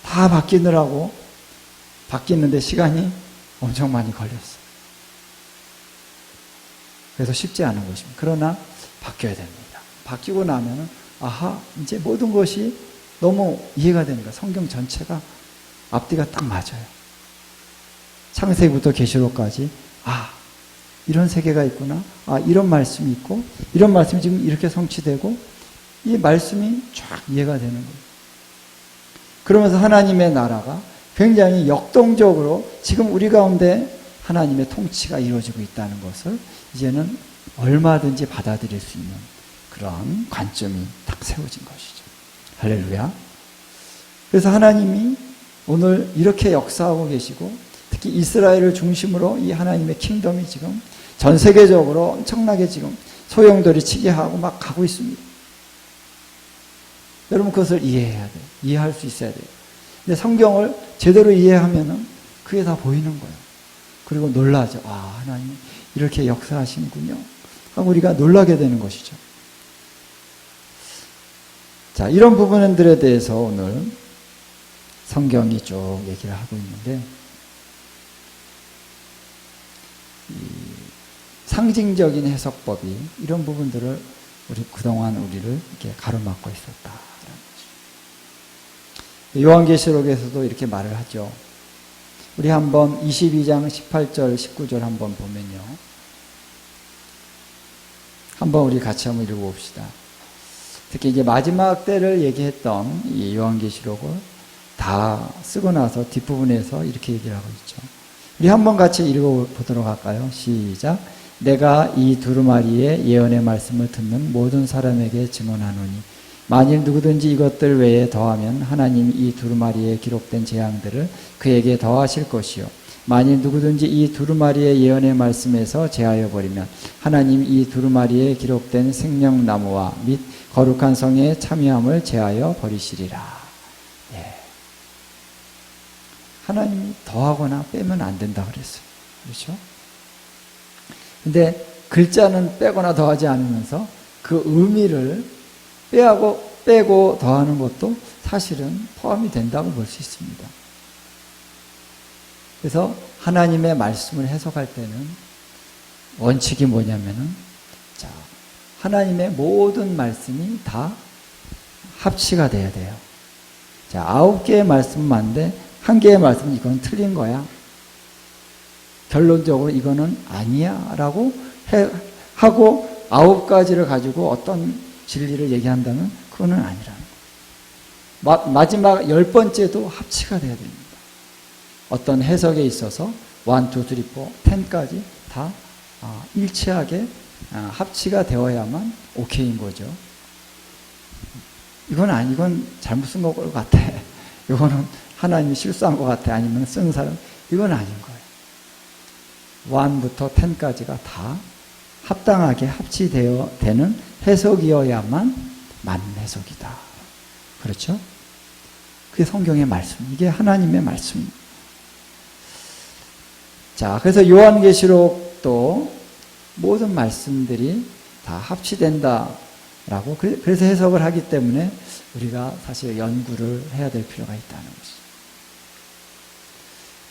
다 바뀌는데 시간이 엄청 많이 걸렸어요. 그래서 쉽지 않은 것입니다. 그러나 바뀌어야 됩니다. 바뀌고 나면은 이제 모든 것이 너무 이해가 되는 거예요. 성경 전체가 앞뒤가 딱 맞아요. 창세기부터 계시록까지 이런 세계가 있구나. 이런 말씀이 있고 이런 말씀이 지금 이렇게 성취되고 이 말씀이 쫙 이해가 되는 거예요. 그러면서 하나님의 나라가 굉장히 역동적으로 지금 우리 가운데 하나님의 통치가 이루어지고 있다는 것을 이제는 얼마든지 받아들일 수 있는 그런 관점이 딱 세워진 것이죠. 할렐루야. 그래서 하나님이 오늘 이렇게 역사하고 계시고 특히 이스라엘을 중심으로 이 하나님의 킹덤이 지금 전 세계적으로 엄청나게 지금 소용돌이 치게 하고 막 가고 있습니다. 여러분 그것을 이해해야 돼요. 이해할 수 있어야 돼요. 근데 성경을 제대로 이해하면은 그게 다 보이는 거예요. 그리고 놀라죠. 아, 하나님 이렇게 역사하시는군요. 하고 우리가 놀라게 되는 것이죠. 자, 이런 부분들에 대해서 오늘 성경이 쭉 얘기를 하고 있는데, 이 상징적인 해석법이 이런 부분들을 그동안 우리를 이렇게 가로막고 있었다라는 거죠. 요한계시록에서도 이렇게 말을 하죠. 우리 한번 22장 18절, 19절 한번 보면요. 한번 우리 같이 한번 읽어봅시다. 특히 이제 마지막 때를 얘기했던 이 요한계시록을 다 쓰고 나서 뒷부분에서 이렇게 얘기를 하고 있죠. 우리 한번 같이 읽어보도록 할까요? 시작. 내가 이 두루마리의 예언의 말씀을 듣는 모든 사람에게 증언하노니 만일 누구든지 이것들 외에 더하면 하나님이 이 두루마리에 기록된 재앙들을 그에게 더하실 것이요 만일 누구든지 이 두루마리의 예언의 말씀에서 제하여 버리면 하나님이 이 두루마리에 기록된 생명나무와 및 거룩한 성의 참여함을 제하여 버리시리라. 예. 하나님이 더하거나 빼면 안 된다 그랬어요. 그렇죠? 근데 글자는 빼거나 더하지 않으면서 그 의미를 빼고 더하는 것도 사실은 포함이 된다고 볼 수 있습니다. 그래서 하나님의 말씀을 해석할 때는 원칙이 뭐냐면은, 자, 하나님의 모든 말씀이 다 합치가 돼야 돼요. 자, 9개의 말씀은 맞는데 1개의 말씀은 이건 틀린 거야. 결론적으로 이거는 아니야 라고 하고 9가지를 가지고 어떤 진리를 얘기한다면 그거는 아니라는 거예요. 마지막 10번째도 합치가 돼야 됩니다. 어떤 해석에 있어서 1, 2, 3, 4, 10까지 다 일치하게 합치가 되어야만 오케이인 거죠. 이건 잘못 쓴 것 같아. 이거는 하나님이 실수한 것 같아. 아니면 쓴 사람, 이건 아닌 거예요. 1부터 10까지가 다 합당하게 합치되는 해석이어야만 맞는 해석이다. 그렇죠? 그게 성경의 말씀, 이게 하나님의 말씀입니다. 자, 그래서 요한계시록도 모든 말씀들이 다 합치된다라고 그래서 해석을 하기 때문에 우리가 사실 연구를 해야 될 필요가 있다는 것이죠.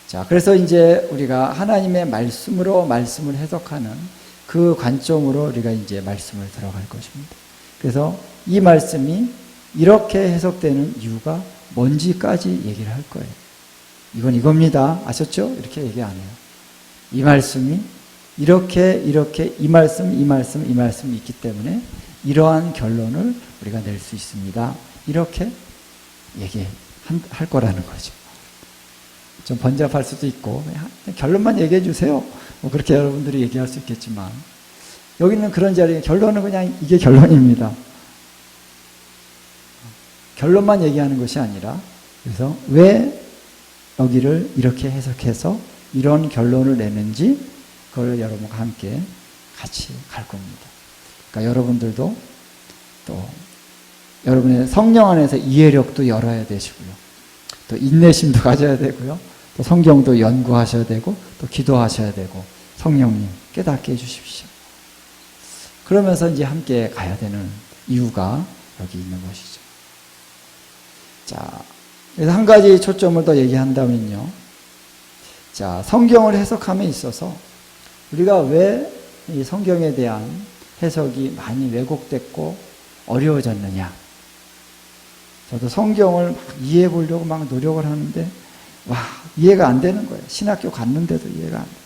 자, 그래서 이제 우리가 하나님의 말씀으로 말씀을 해석하는 그 관점으로 우리가 이제 말씀을 들어갈 것입니다. 그래서 이 말씀이 이렇게 해석되는 이유가 뭔지까지 얘기를 할 거예요. 이건 이겁니다. 아셨죠? 이렇게 얘기 안 해요. 이 말씀이 이렇게 이 말씀이 있기 때문에 이러한 결론을 우리가 낼 수 있습니다. 이렇게 얘기할 거라는 거죠. 좀 번잡할 수도 있고 그냥 결론만 얘기해 주세요. 뭐 그렇게 여러분들이 얘기할 수 있겠지만 여기는 그런 자리에 결론은 그냥 이게 결론입니다. 결론만 얘기하는 것이 아니라 그래서 왜 여기를 이렇게 해석해서 이런 결론을 내는지 그걸 여러분과 함께 같이 갈 겁니다. 그러니까 여러분들도 또 여러분의 성령 안에서 이해력도 열어야 되시고요. 또 인내심도 가져야 되고요. 또 성경도 연구하셔야 되고 또 기도하셔야 되고 성령님 깨닫게 해주십시오. 그러면서 이제 함께 가야 되는 이유가 여기 있는 것이죠. 자, 그래서 한 가지 초점을 더 얘기한다면요. 자, 성경을 해석함에 있어서 우리가 왜 이 성경에 대한 해석이 많이 왜곡됐고 어려워졌느냐. 저도 성경을 막 이해해 보려고 막 노력을 하는데 이해가 안 되는 거예요. 신학교 갔는데도 이해가 안 돼요.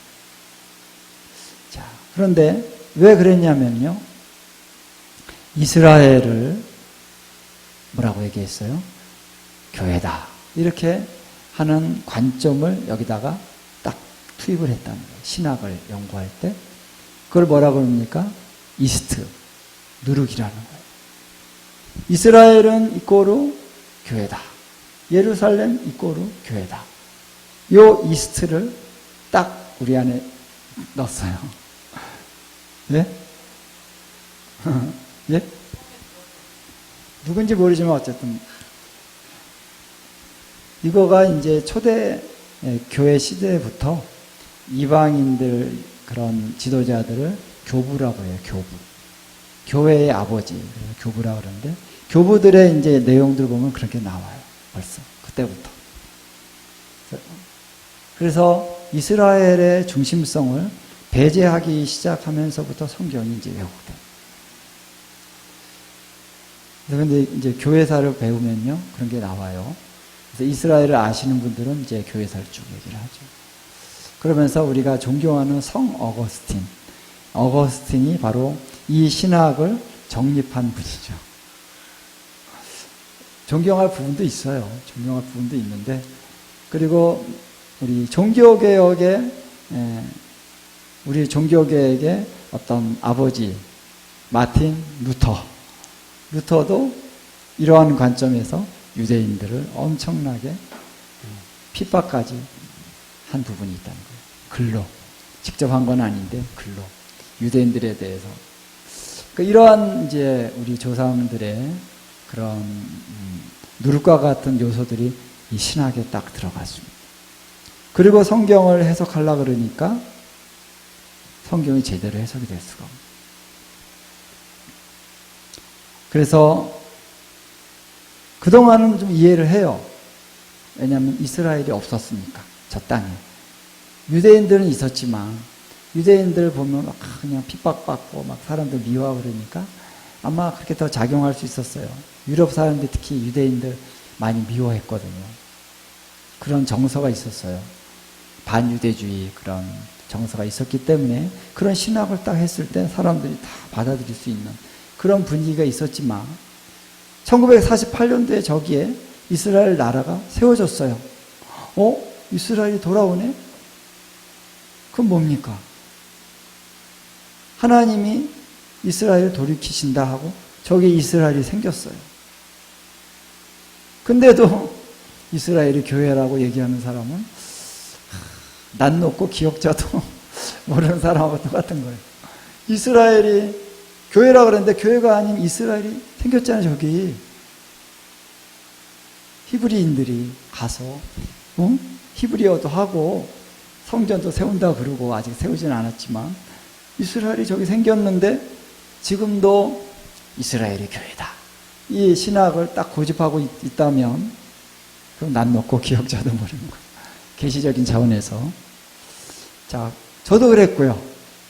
자, 그런데 왜 그랬냐면요. 이스라엘을 뭐라고 얘기했어요? 교회다. 이렇게 하는 관점을 여기다가 딱 투입을 했다는 거예요. 신학을 연구할 때. 그걸 뭐라고 합니까? 이스트, 누룩이라는 거예요. 이스라엘은 이꼬르 교회다. 예루살렘 이꼬르 교회다. 요 이스트를 딱 우리 안에 넣었어요. 예? 예? 누군지 모르지만 어쨌든 이거가 이제 초대 교회 시대부터 이방인들 그런 지도자들을 교부라고 해요. 교부. 교회의 아버지. 교부라고 그러는데 교부들의 이제 내용들 보면 그렇게 나와요. 벌써 그때부터. 그래서 이스라엘의 중심성을 배제하기 시작하면서부터 성경이 이제 왜곡돼요. 그런데 이제 교회사를 배우면요 그런 게 나와요. 그래서 이스라엘을 아시는 분들은 이제 교회사를 쭉 얘기를 하죠. 그러면서 우리가 존경하는 성 어거스틴이 바로 이 신학을 정립한 분이죠. 존경할 부분도 있어요. 존경할 부분도 있는데, 그리고 우리 종교개혁의 어떤 아버지 마틴 루터도 이러한 관점에서 유대인들을 엄청나게 핍박까지 한 부분이 있다는 거예요. 글로. 직접 한 건 아닌데 글로. 유대인들에 대해서. 이러한 이제 우리 조상들의 그런 누룩과 같은 요소들이 이 신학에 딱 들어갔습니다. 그리고 성경을 해석하려고 그러니까 성경이 제대로 해석이 될 수가 없어요. 그래서 그동안은 좀 이해를 해요. 왜냐하면 이스라엘이 없었으니까 저 땅에. 유대인들은 있었지만 유대인들 보면 막 그냥 핍박받고 막 사람들 미워하고 그러니까 아마 그렇게 더 작용할 수 있었어요. 유럽 사람들 특히 유대인들 많이 미워했거든요. 그런 정서가 있었어요. 반유대주의 그런 정서가 있었기 때문에 그런 신학을 딱 했을 때 사람들이 다 받아들일 수 있는 그런 분위기가 있었지만 1948년도에 저기에 이스라엘 나라가 세워졌어요. 이스라엘이 돌아오네? 그건 뭡니까? 하나님이 이스라엘을 돌이키신다 하고 저기 이스라엘이 생겼어요. 근데도 이스라엘이 교회라고 얘기하는 사람은 낯 높고 기억자도 모르는 사람하고 똑같은 거예요. 이스라엘이 교회라고 그랬는데 교회가 아닌 이스라엘이 생겼잖아요. 저기 히브리인들이 가서 히브리어도 하고 성전도 세운다 그러고 아직 세우진 않았지만 이스라엘이 저기 생겼는데 지금도 이스라엘이 교회다. 이 신학을 딱 고집하고 있다면 그럼 난 놓고 기억자도 모르는 거예요. 계시적인 차원에서. 자, 저도 그랬고요.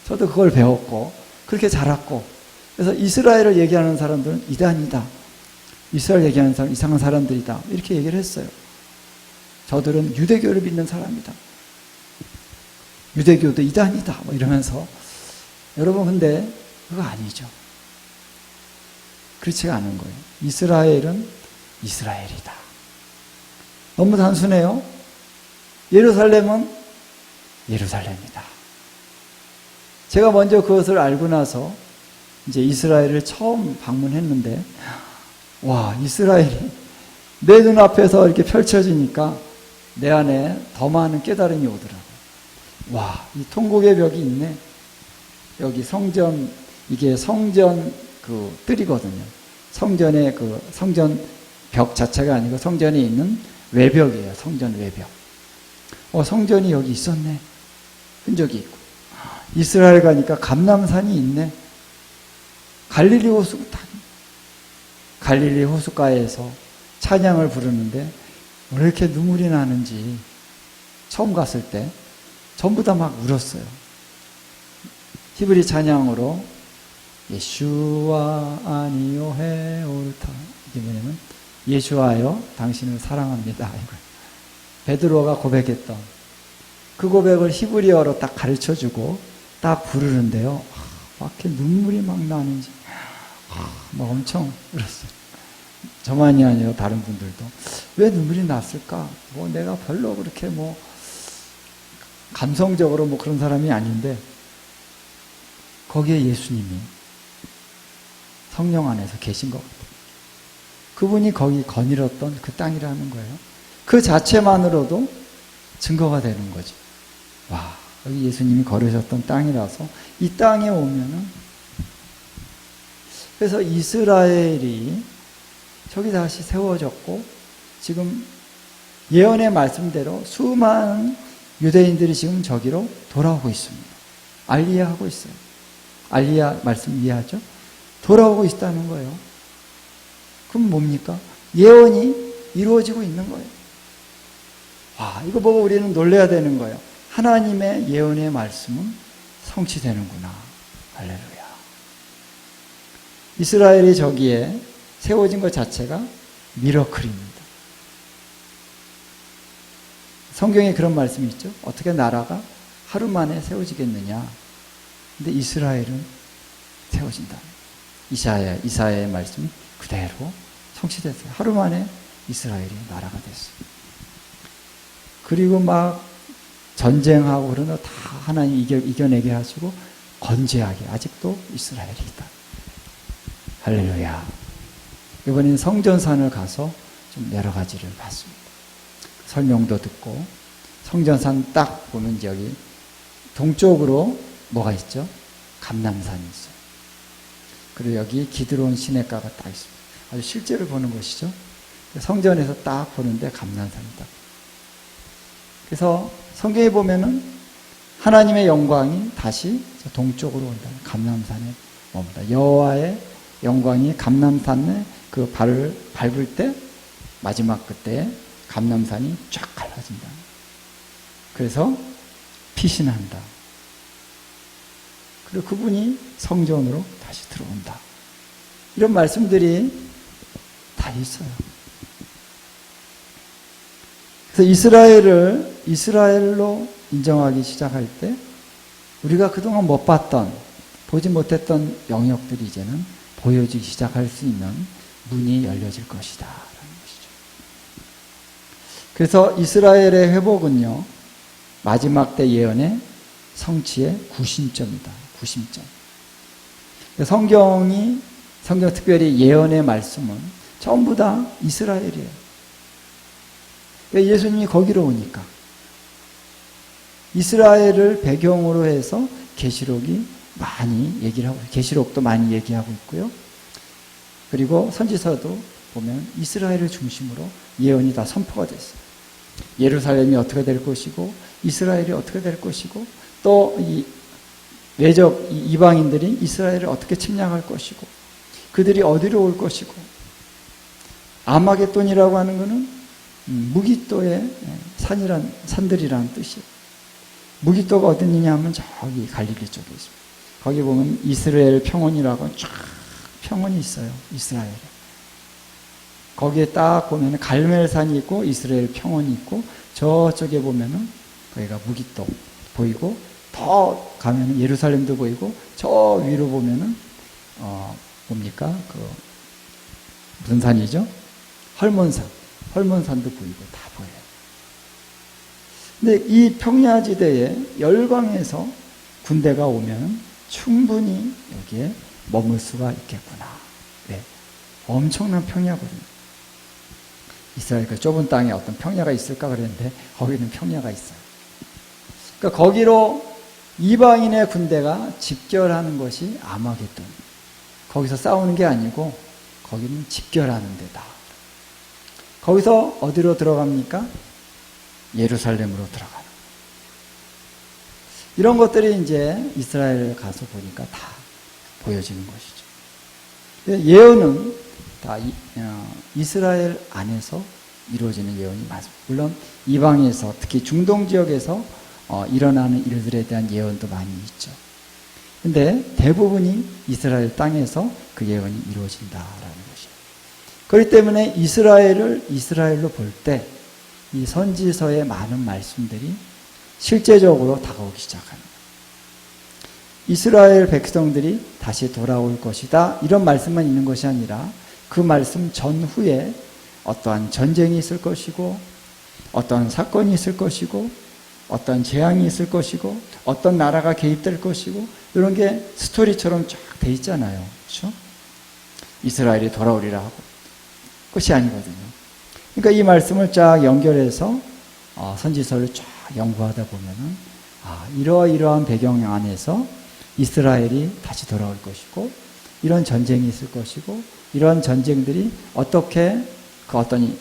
저도 그걸 배웠고 그렇게 자랐고 그래서 이스라엘을 얘기하는 사람들은 이단이다. 이스라엘 얘기하는 사람 이상한 사람들이다. 이렇게 얘기를 했어요. 저들은 유대교를 믿는 사람이다. 유대교도 이단이다. 뭐 이러면서 여러분 근데 그거 아니죠. 그렇지가 않은 거예요. 이스라엘은 이스라엘이다. 너무 단순해요. 예루살렘은 예루살렘이다. 제가 먼저 그것을 알고 나서 이제 이스라엘을 처음 방문했는데 와, 이스라엘이 내 눈앞에서 이렇게 펼쳐지니까 내 안에 더 많은 깨달음이 오더라고요. 와, 이 통곡의 벽이 있네. 여기 성전, 이게 성전 그 뜰이거든요. 성전의 그 성전 벽 자체가 아니고 성전에 있는 외벽이에요. 성전 외벽. 성전이 여기 있었네. 흔적이 있고. 이스라엘 가니까 감람산이 있네. 갈릴리 호숫가에서 찬양을 부르는데 왜 이렇게 눈물이 나는지 처음 갔을 때 전부 다 막 울었어요. 히브리 찬양으로 예슈아 아니요 헤오르타, 이게 뭐냐면 예수하여 당신을 사랑합니다. 베드로가 고백했던 그 고백을 히브리어로 딱 가르쳐주고 딱 부르는데요. 막 이렇게 눈물이 막 나는지 막 엄청 울었어요. 저만이 아니라 다른 분들도 왜 눈물이 났을까? 뭐 내가 별로 그렇게 뭐 감성적으로 뭐 그런 사람이 아닌데 거기에 예수님이 성령 안에서 계신 것 같아요. 그분이 거기 거닐었던 그 땅이라는 거예요. 그 자체만으로도 증거가 되는 거지. 와, 여기 예수님이 걸으셨던 땅이라서 이 땅에 오면은, 그래서 이스라엘이 저기 다시 세워졌고 지금 예언의 말씀대로 수많은 유대인들이 지금 저기로 돌아오고 있습니다. 알리야하고 있어요. 알리야 말씀 이해하죠? 돌아오고 있다는 거예요. 그럼 뭡니까? 예언이 이루어지고 있는 거예요. 와, 이거 보고 우리는 놀라야 되는 거예요. 하나님의 예언의 말씀은 성취되는구나. 할렐루야. 이스라엘이 저기에 세워진 것 자체가 미러클입니다. 성경에 그런 말씀이 있죠. 어떻게 나라가 하루 만에 세워지겠느냐. 근데 이스라엘은 세워진다. 이사야의 말씀이 그대로 성취됐어요. 하루 만에 이스라엘이 나라가 됐어요. 그리고 막 전쟁하고 그러는 거 다 하나님 이겨내게 하시고 건재하게 아직도 이스라엘이 있다. 할렐루야. 이번엔 성전산을 가서 좀 여러 가지를 봤습니다. 설명도 듣고 성전산 딱 보면 여기 동쪽으로 뭐가 있죠? 감람산이 있어요. 그리고 여기 기드론 시내가가 딱 있습니다. 아주 실제로 보는 것이죠. 성전에서 딱 보는데 감람산이 딱. 그래서 성경에 보면은 하나님의 영광이 다시 동쪽으로 온다. 감람산에 옵니다. 여호와의 영광이 감람산에 그 발을 밟을 때 마지막 그때 감람산이 쫙 갈라진다. 그래서 피신한다. 그리고 그분이 성전으로 다시 들어온다. 이런 말씀들이 다 있어요. 그래서 이스라엘로 인정하기 시작할 때 우리가 그동안 못 봤던, 보지 못했던 영역들이 이제는 보여지기 시작할 수 있는 문이 열려질 것이다. 라는 것이죠. 그래서 이스라엘의 회복은요, 마지막 때 예언의 성취의 구심점이다. 구심점. 성경 특별히 예언의 말씀은 전부 다 이스라엘이에요. 예수님이 거기로 오니까 이스라엘을 배경으로 해서 계시록이 많이 얘기를 하고, 계시록도 많이 얘기하고 있고요. 그리고 선지서도 보면 이스라엘을 중심으로 예언이 다 선포가 됐어요. 예루살렘이 어떻게 될 것이고, 이스라엘이 어떻게 될 것이고, 또 이 외적 이방인들이 이스라엘을 어떻게 침략할 것이고, 그들이 어디로 올 것이고, 아마겟돈이라고 하는 것은 무기또의 산들이라는 뜻이에요. 무기또가 어디 있느냐 하면 저기 갈릴리 쪽에 있습니다. 거기 보면 이스라엘 평원이라고 쫙 평원이 있어요. 이스라엘에. 거기에 딱 보면 갈멜산이 있고 이스라엘 평원이 있고, 저쪽에 보면은 거기가 무기또 보이고, 더 가면은 예루살렘도 보이고, 저 위로 보면은 뭡니까? 무슨 산이죠? 헐몬산도 보이고 다 보여요. 근데 이 평야지대에 열강에서 군대가 오면 충분히 여기에 머물 수가 있겠구나. 네. 엄청난 평야거든요. 이스라엘 그 좁은 땅에 어떤 평야가 있을까 그랬는데 거기는 평야가 있어요. 그러니까 거기로 이방인의 군대가 집결하는 것이 아마겟돈. 거기서 싸우는 게 아니고 거기는 집결하는 데다. 거기서 어디로 들어갑니까? 예루살렘으로 들어가는. 이런 것들이 이제 이스라엘 가서 보니까 다 보여지는 것이죠. 예언은 다 이스라엘 안에서 이루어지는 예언이 맞습니다. 물론 이방에서, 특히 중동 지역에서 일어나는 일들에 대한 예언도 많이 있죠. 근데 대부분이 이스라엘 땅에서 그 예언이 이루어진다라는 것이에요. 그렇기 때문에 이스라엘을 이스라엘로 볼 때 이 선지서의 많은 말씀들이 실제적으로 다가오기 시작합니다. 이스라엘 백성들이 다시 돌아올 것이다, 이런 말씀만 있는 것이 아니라 그 말씀 전후에 어떠한 전쟁이 있을 것이고, 어떠한 사건이 있을 것이고, 어떤 재앙이 있을 것이고, 어떤 나라가 개입될 것이고, 이런 게 스토리처럼 쫙 돼 있잖아요. 그렇죠? 이스라엘이 돌아오리라 하고 끝이 아니거든요. 그러니까 이 말씀을 쫙 연결해서 선지서를 쫙 연구하다 보면은 이러이러한 배경 안에서 이스라엘이 다시 돌아올 것이고, 이런 전쟁이 있을 것이고, 이런 전쟁들이 어떻게 그 어떤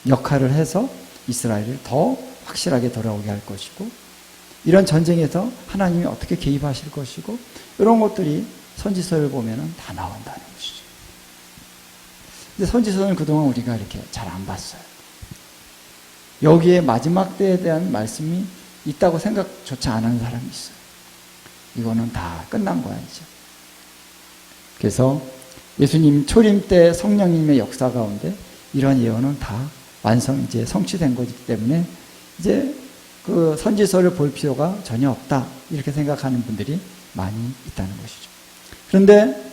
역할을 해서 이스라엘을 더 확실하게 돌아오게 할 것이고, 이런 전쟁에서 하나님이 어떻게 개입하실 것이고, 이런 것들이 선지서를 보면은 다 나온다는 것이죠. 근데 선지서는 그동안 우리가 이렇게 잘 안 봤어요. 여기에 마지막 때에 대한 말씀이 있다고 생각조차 안 하는 사람이 있어요. 이거는 다 끝난 거야, 이제. 그래서 예수님 초림 때 성령님의 역사 가운데 이런 예언은 다 이제 성취된 거기 때문에 이제 그 선지서를 볼 필요가 전혀 없다, 이렇게 생각하는 분들이 많이 있다는 것이죠. 그런데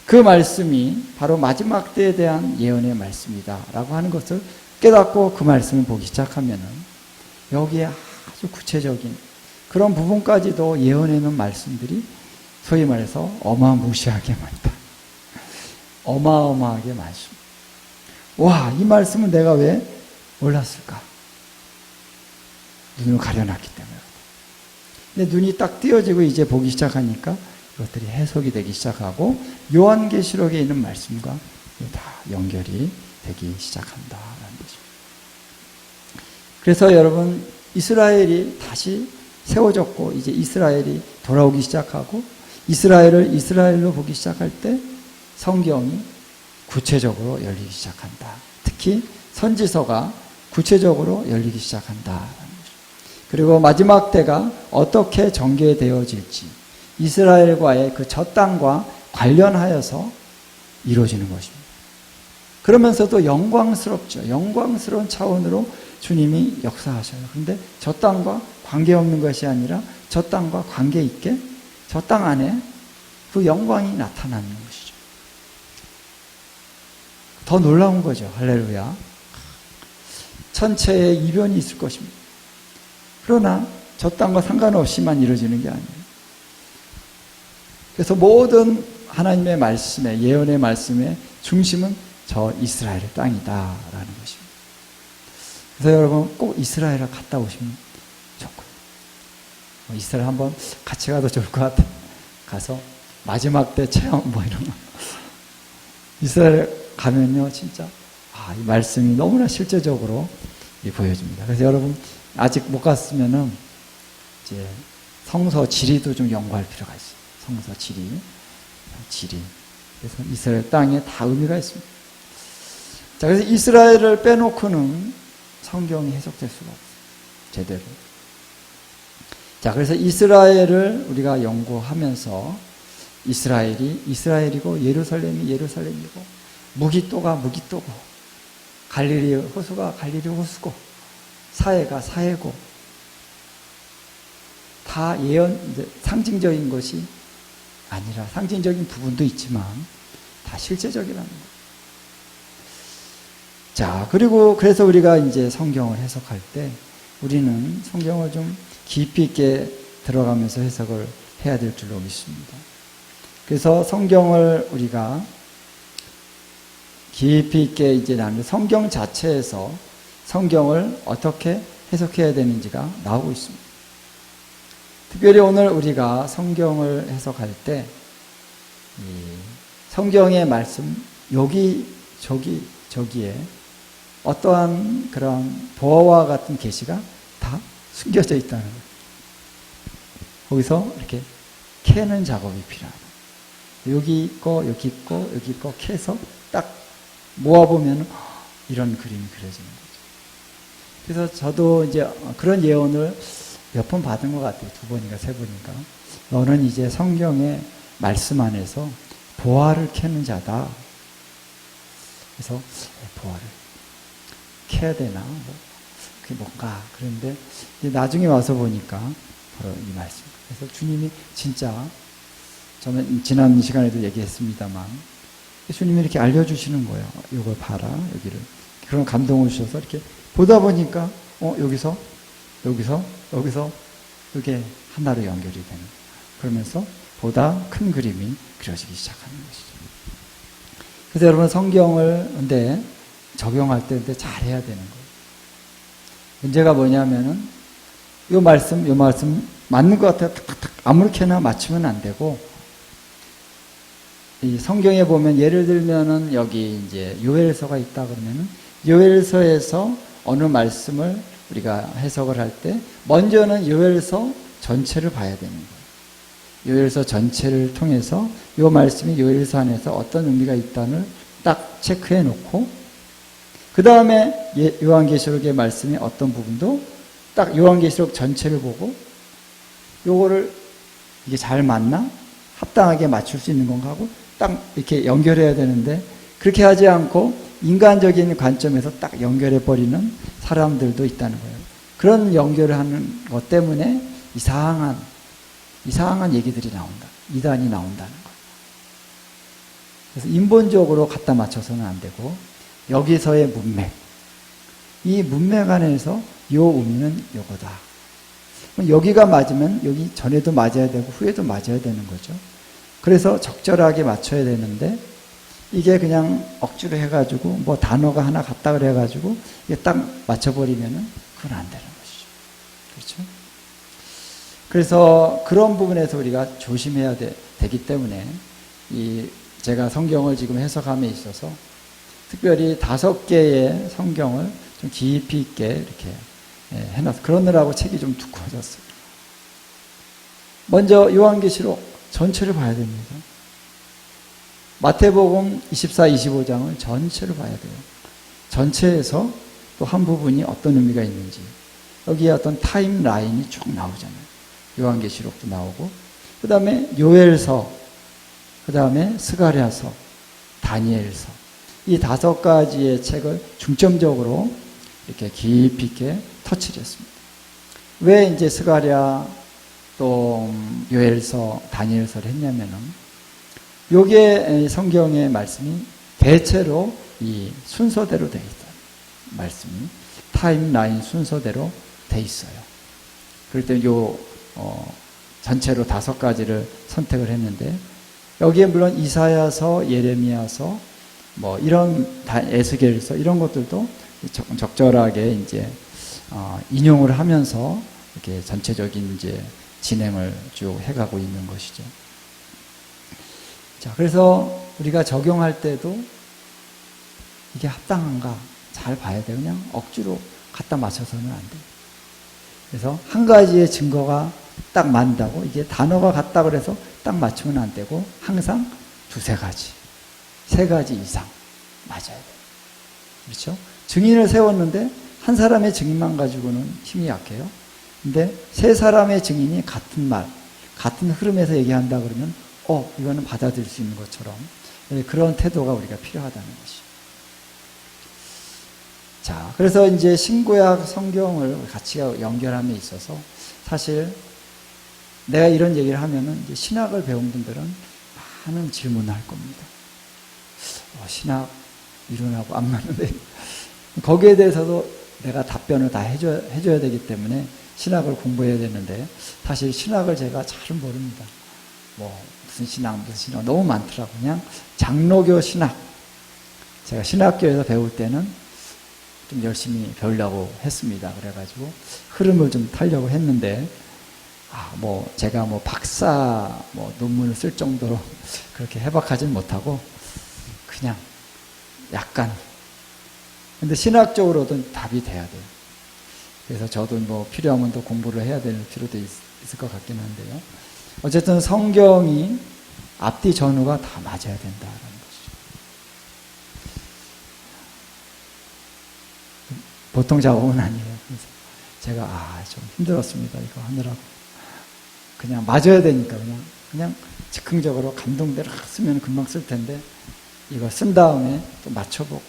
그 말씀이 바로 마지막 때에 대한 예언의 말씀이다라고 하는 것을 깨닫고 그 말씀을 보기 시작하면은 여기에 아주 구체적인 그런 부분까지도 예언해놓은 말씀들이 소위 말해서 어마무시하게 많다. 어마어마하게 많습니다. 와, 이 말씀은 내가 왜 몰랐을까? 눈을 가려놨기 때문에. 근데 눈이 딱 띄어지고 이제 보기 시작하니까 이것들이 해석이 되기 시작하고 요한계시록에 있는 말씀과 다 연결이 되기 시작한다라는 거죠. 그래서 여러분, 이스라엘이 다시 세워졌고 이제 이스라엘이 돌아오기 시작하고 이스라엘을 이스라엘로 보기 시작할 때 성경이 구체적으로 열리기 시작한다. 특히 선지서가 구체적으로 열리기 시작한다라는 거죠. 그리고 마지막 때가 어떻게 전개되어질지 이스라엘과의 그 첫 땅과 관련하여서 이루어지는 것입니다. 그러면서도 영광스럽죠. 영광스러운 차원으로 주님이 역사하셔요. 그런데 저 땅과 관계없는 것이 아니라 저 땅과 관계 있게 저 땅 안에 그 영광이 나타나는 것이죠. 더 놀라운 거죠. 할렐루야. 천체에 이변이 있을 것입니다. 그러나 저 땅과 상관없이만 이루어지는 게 아니에요. 그래서 모든 하나님의 말씀의 예언의 말씀의 중심은 저 이스라엘의 땅이다라는 것입니다. 그래서 여러분 꼭 이스라엘을 갔다 오시면 좋고요. 이스라엘 한번 같이 가도 좋을 것 같아요. 가서 마지막 때 체험 이런 거. 이스라엘 가면요 진짜 이 말씀이 너무나 실제적으로 보여집니다. 그래서 여러분 아직 못 갔으면은 이제 성서 지리도 좀 연구할 필요가 있어요. 성서 지리. 그래서 이스라엘 땅에 다 의미가 있습니다. 자, 그래서 이스라엘을 빼놓고는 성경이 해석될 수가 없어요. 제대로. 자, 그래서 이스라엘을 우리가 연구하면서 이스라엘이 이스라엘이고 예루살렘이 예루살렘이고 무기또가 무기또고 갈릴리 호수가 갈릴리 호수고 사해가 사해고 다 상징적인 것이 아니라 상징적인 부분도 있지만 다 실제적이라는 거예요. 자, 그리고 그래서 우리가 이제 성경을 해석할 때 우리는 성경을 좀 깊이 있게 들어가면서 해석을 해야 될 줄로 믿습니다. 그래서 성경을 우리가 깊이 있게 이제 나누는 성경 자체에서 성경을 어떻게 해석해야 되는지가 나오고 있습니다. 특별히 오늘 우리가 성경을 해석할 때 성경의 말씀 여기 저기에 어떠한 그런 보화와 같은 계시가 다 숨겨져 있다는 거예요. 거기서 이렇게 캐는 작업이 필요하다. 여기 있고 여기 있고 여기 있고 캐서 딱 모아보면 이런 그림이 그려지는 거죠. 그래서 저도 이제 그런 예언을 몇 번 받은 것 같아요. 2번인가 3번인가. 너는 이제 성경의 말씀 안에서 보화를 캐는 자다. 그래서 보화를 캐야 되나? 그게 뭔가. 그런데 나중에 와서 보니까 바로 이 말씀. 그래서 주님이 진짜 저는 지난 시간에도 얘기했습니다만 주님이 이렇게 알려주시는 거예요. 이걸 봐라. 여기를. 그런 감동을 주셔서 이렇게 보다 보니까 여기서 이게 하나로 연결이 되는. 그러면서 보다 큰 그림이 그려지기 시작하는 것이죠. 그래서 여러분 성경을 근데 적용할 때 잘해야 되는 거예요. 문제가 뭐냐면은 이 말씀 맞는 것 같아요. 탁탁탁 아무렇게나 맞추면 안 되고 이 성경에 보면 예를 들면은 여기 이제 요엘서가 있다 그러면은 요엘서에서 어느 말씀을 우리가 해석을 할 때 먼저는 요엘서 전체를 봐야 되는 거예요. 요엘서 전체를 통해서 이 말씀이 요엘서 안에서 어떤 의미가 있다는 딱 체크해 놓고 그 다음에 요한계시록의 말씀이 어떤 부분도 딱 요한계시록 전체를 보고 요거를 이게 잘 맞나? 합당하게 맞출 수 있는 건가 하고 딱 이렇게 연결해야 되는데 그렇게 하지 않고 인간적인 관점에서 딱 연결해 버리는 사람들도 있다는 거예요. 그런 연결을 하는 것 때문에 이상한 얘기들이 나온다. 이단이 나온다는 거예요. 그래서 인본적으로 갖다 맞춰서는 안 되고 여기서의 문맥, 이 문맥 안에서 요 의미는 요거다. 여기가 맞으면 여기 전에도 맞아야 되고 후에도 맞아야 되는 거죠. 그래서 적절하게 맞춰야 되는데 이게 그냥 억지로 해가지고 뭐 단어가 하나 같다 그래가지고 이게 딱 맞춰버리면은 그건 안 되는 것이죠. 그렇죠? 그래서 그런 부분에서 우리가 조심해야 되기 때문에 제가 성경을 지금 해석함에 있어서 특별히 5개의 성경을 좀 깊이 있게 이렇게 해놨어요. 그러느라고 책이 좀 두꺼워졌어요. 먼저 요한계시록 전체를 봐야 됩니다. 마태복음 24, 25장을 전체를 봐야 돼요. 전체에서 또 한 부분이 어떤 의미가 있는지 여기에 어떤 타임라인이 쭉 나오잖아요. 요한계시록도 나오고 그 다음에 요엘서, 그 다음에 스가랴서, 다니엘서 이 5가지의 책을 중점적으로 이렇게 깊이 있게 터치를 했습니다. 왜 이제 스가랴 또 요엘서, 다니엘서를 했냐면은 요게 성경의 말씀이 대체로 이 순서대로 되어 있어요. 말씀이 타임라인 순서대로 되어 있어요. 그럴 때 전체로 5가지를 선택을 했는데 여기에 물론 이사야서, 예레미야서, 뭐 이런 에스겔서 이런 것들도 적절하게 이제 인용을 하면서 이렇게 전체적인 이제 진행을 쭉 해가고 있는 것이죠. 자, 그래서 우리가 적용할 때도 이게 합당한가 잘 봐야 돼요. 그냥 억지로 갖다 맞춰서는 안 돼요. 그래서 한 가지의 증거가 딱 맞다고 이게 단어가 같다 그래서 딱 맞추면 안 되고 항상 2-3가지, 3가지 이상 맞아야 돼요. 그렇죠? 증인을 세웠는데 한 사람의 증인만 가지고는 힘이 약해요. 근데 3사람의 증인이 같은 말, 같은 흐름에서 얘기한다 그러면 이거는 받아들일 수 있는 것처럼 그런 태도가 우리가 필요하다는 것이죠. 자, 그래서 이제 신구약 성경을 같이 연결함에 있어서 사실 내가 이런 얘기를 하면은 이제 신학을 배운 분들은 많은 질문을 할 겁니다. 신학 이론하고 안 맞는데 거기에 대해서도 내가 답변을 다 해줘야 되기 때문에 신학을 공부해야 되는데 사실 신학을 제가 잘은 모릅니다. 무슨 신학 너무 많더라고요. 그냥 장로교 신학. 제가 신학교에서 배울 때는 좀 열심히 배우려고 했습니다. 그래가지고 흐름을 좀 타려고 했는데 제가 박사 논문을 쓸 정도로 그렇게 해박하진 못하고 그냥 약간 근데 신학적으로도 답이 돼야 돼요. 그래서 저도 필요하면 더 공부를 해야 될 필요도 있을 것 같긴 한데요. 어쨌든 성경이 앞뒤 전후가 다 맞아야 된다라는 것이죠. 보통 작업은 아니에요. 그래서 제가 좀 힘들었습니다. 이거 하느라고. 그냥 맞아야 되니까 그냥 즉흥적으로 감동대로 쓰면 금방 쓸 텐데 이거 쓴 다음에 또 맞춰보고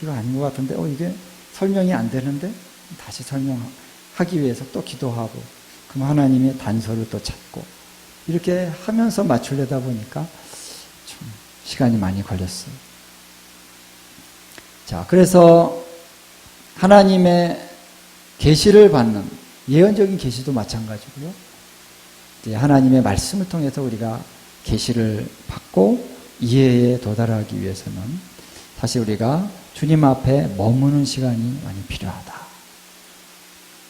이거 아닌 것 같은데 이게 설명이 안 되는데 다시 설명하기 위해서 또 기도하고 그럼 하나님의 단서를 또 찾고 이렇게 하면서 맞추려다 보니까 좀 시간이 많이 걸렸어요. 자, 그래서 하나님의 계시를 받는 예언적인 계시도 마찬가지고요. 이제 하나님의 말씀을 통해서 우리가 계시를 받고 이해에 도달하기 위해서는 사실 우리가 주님 앞에 머무는 시간이 많이 필요하다.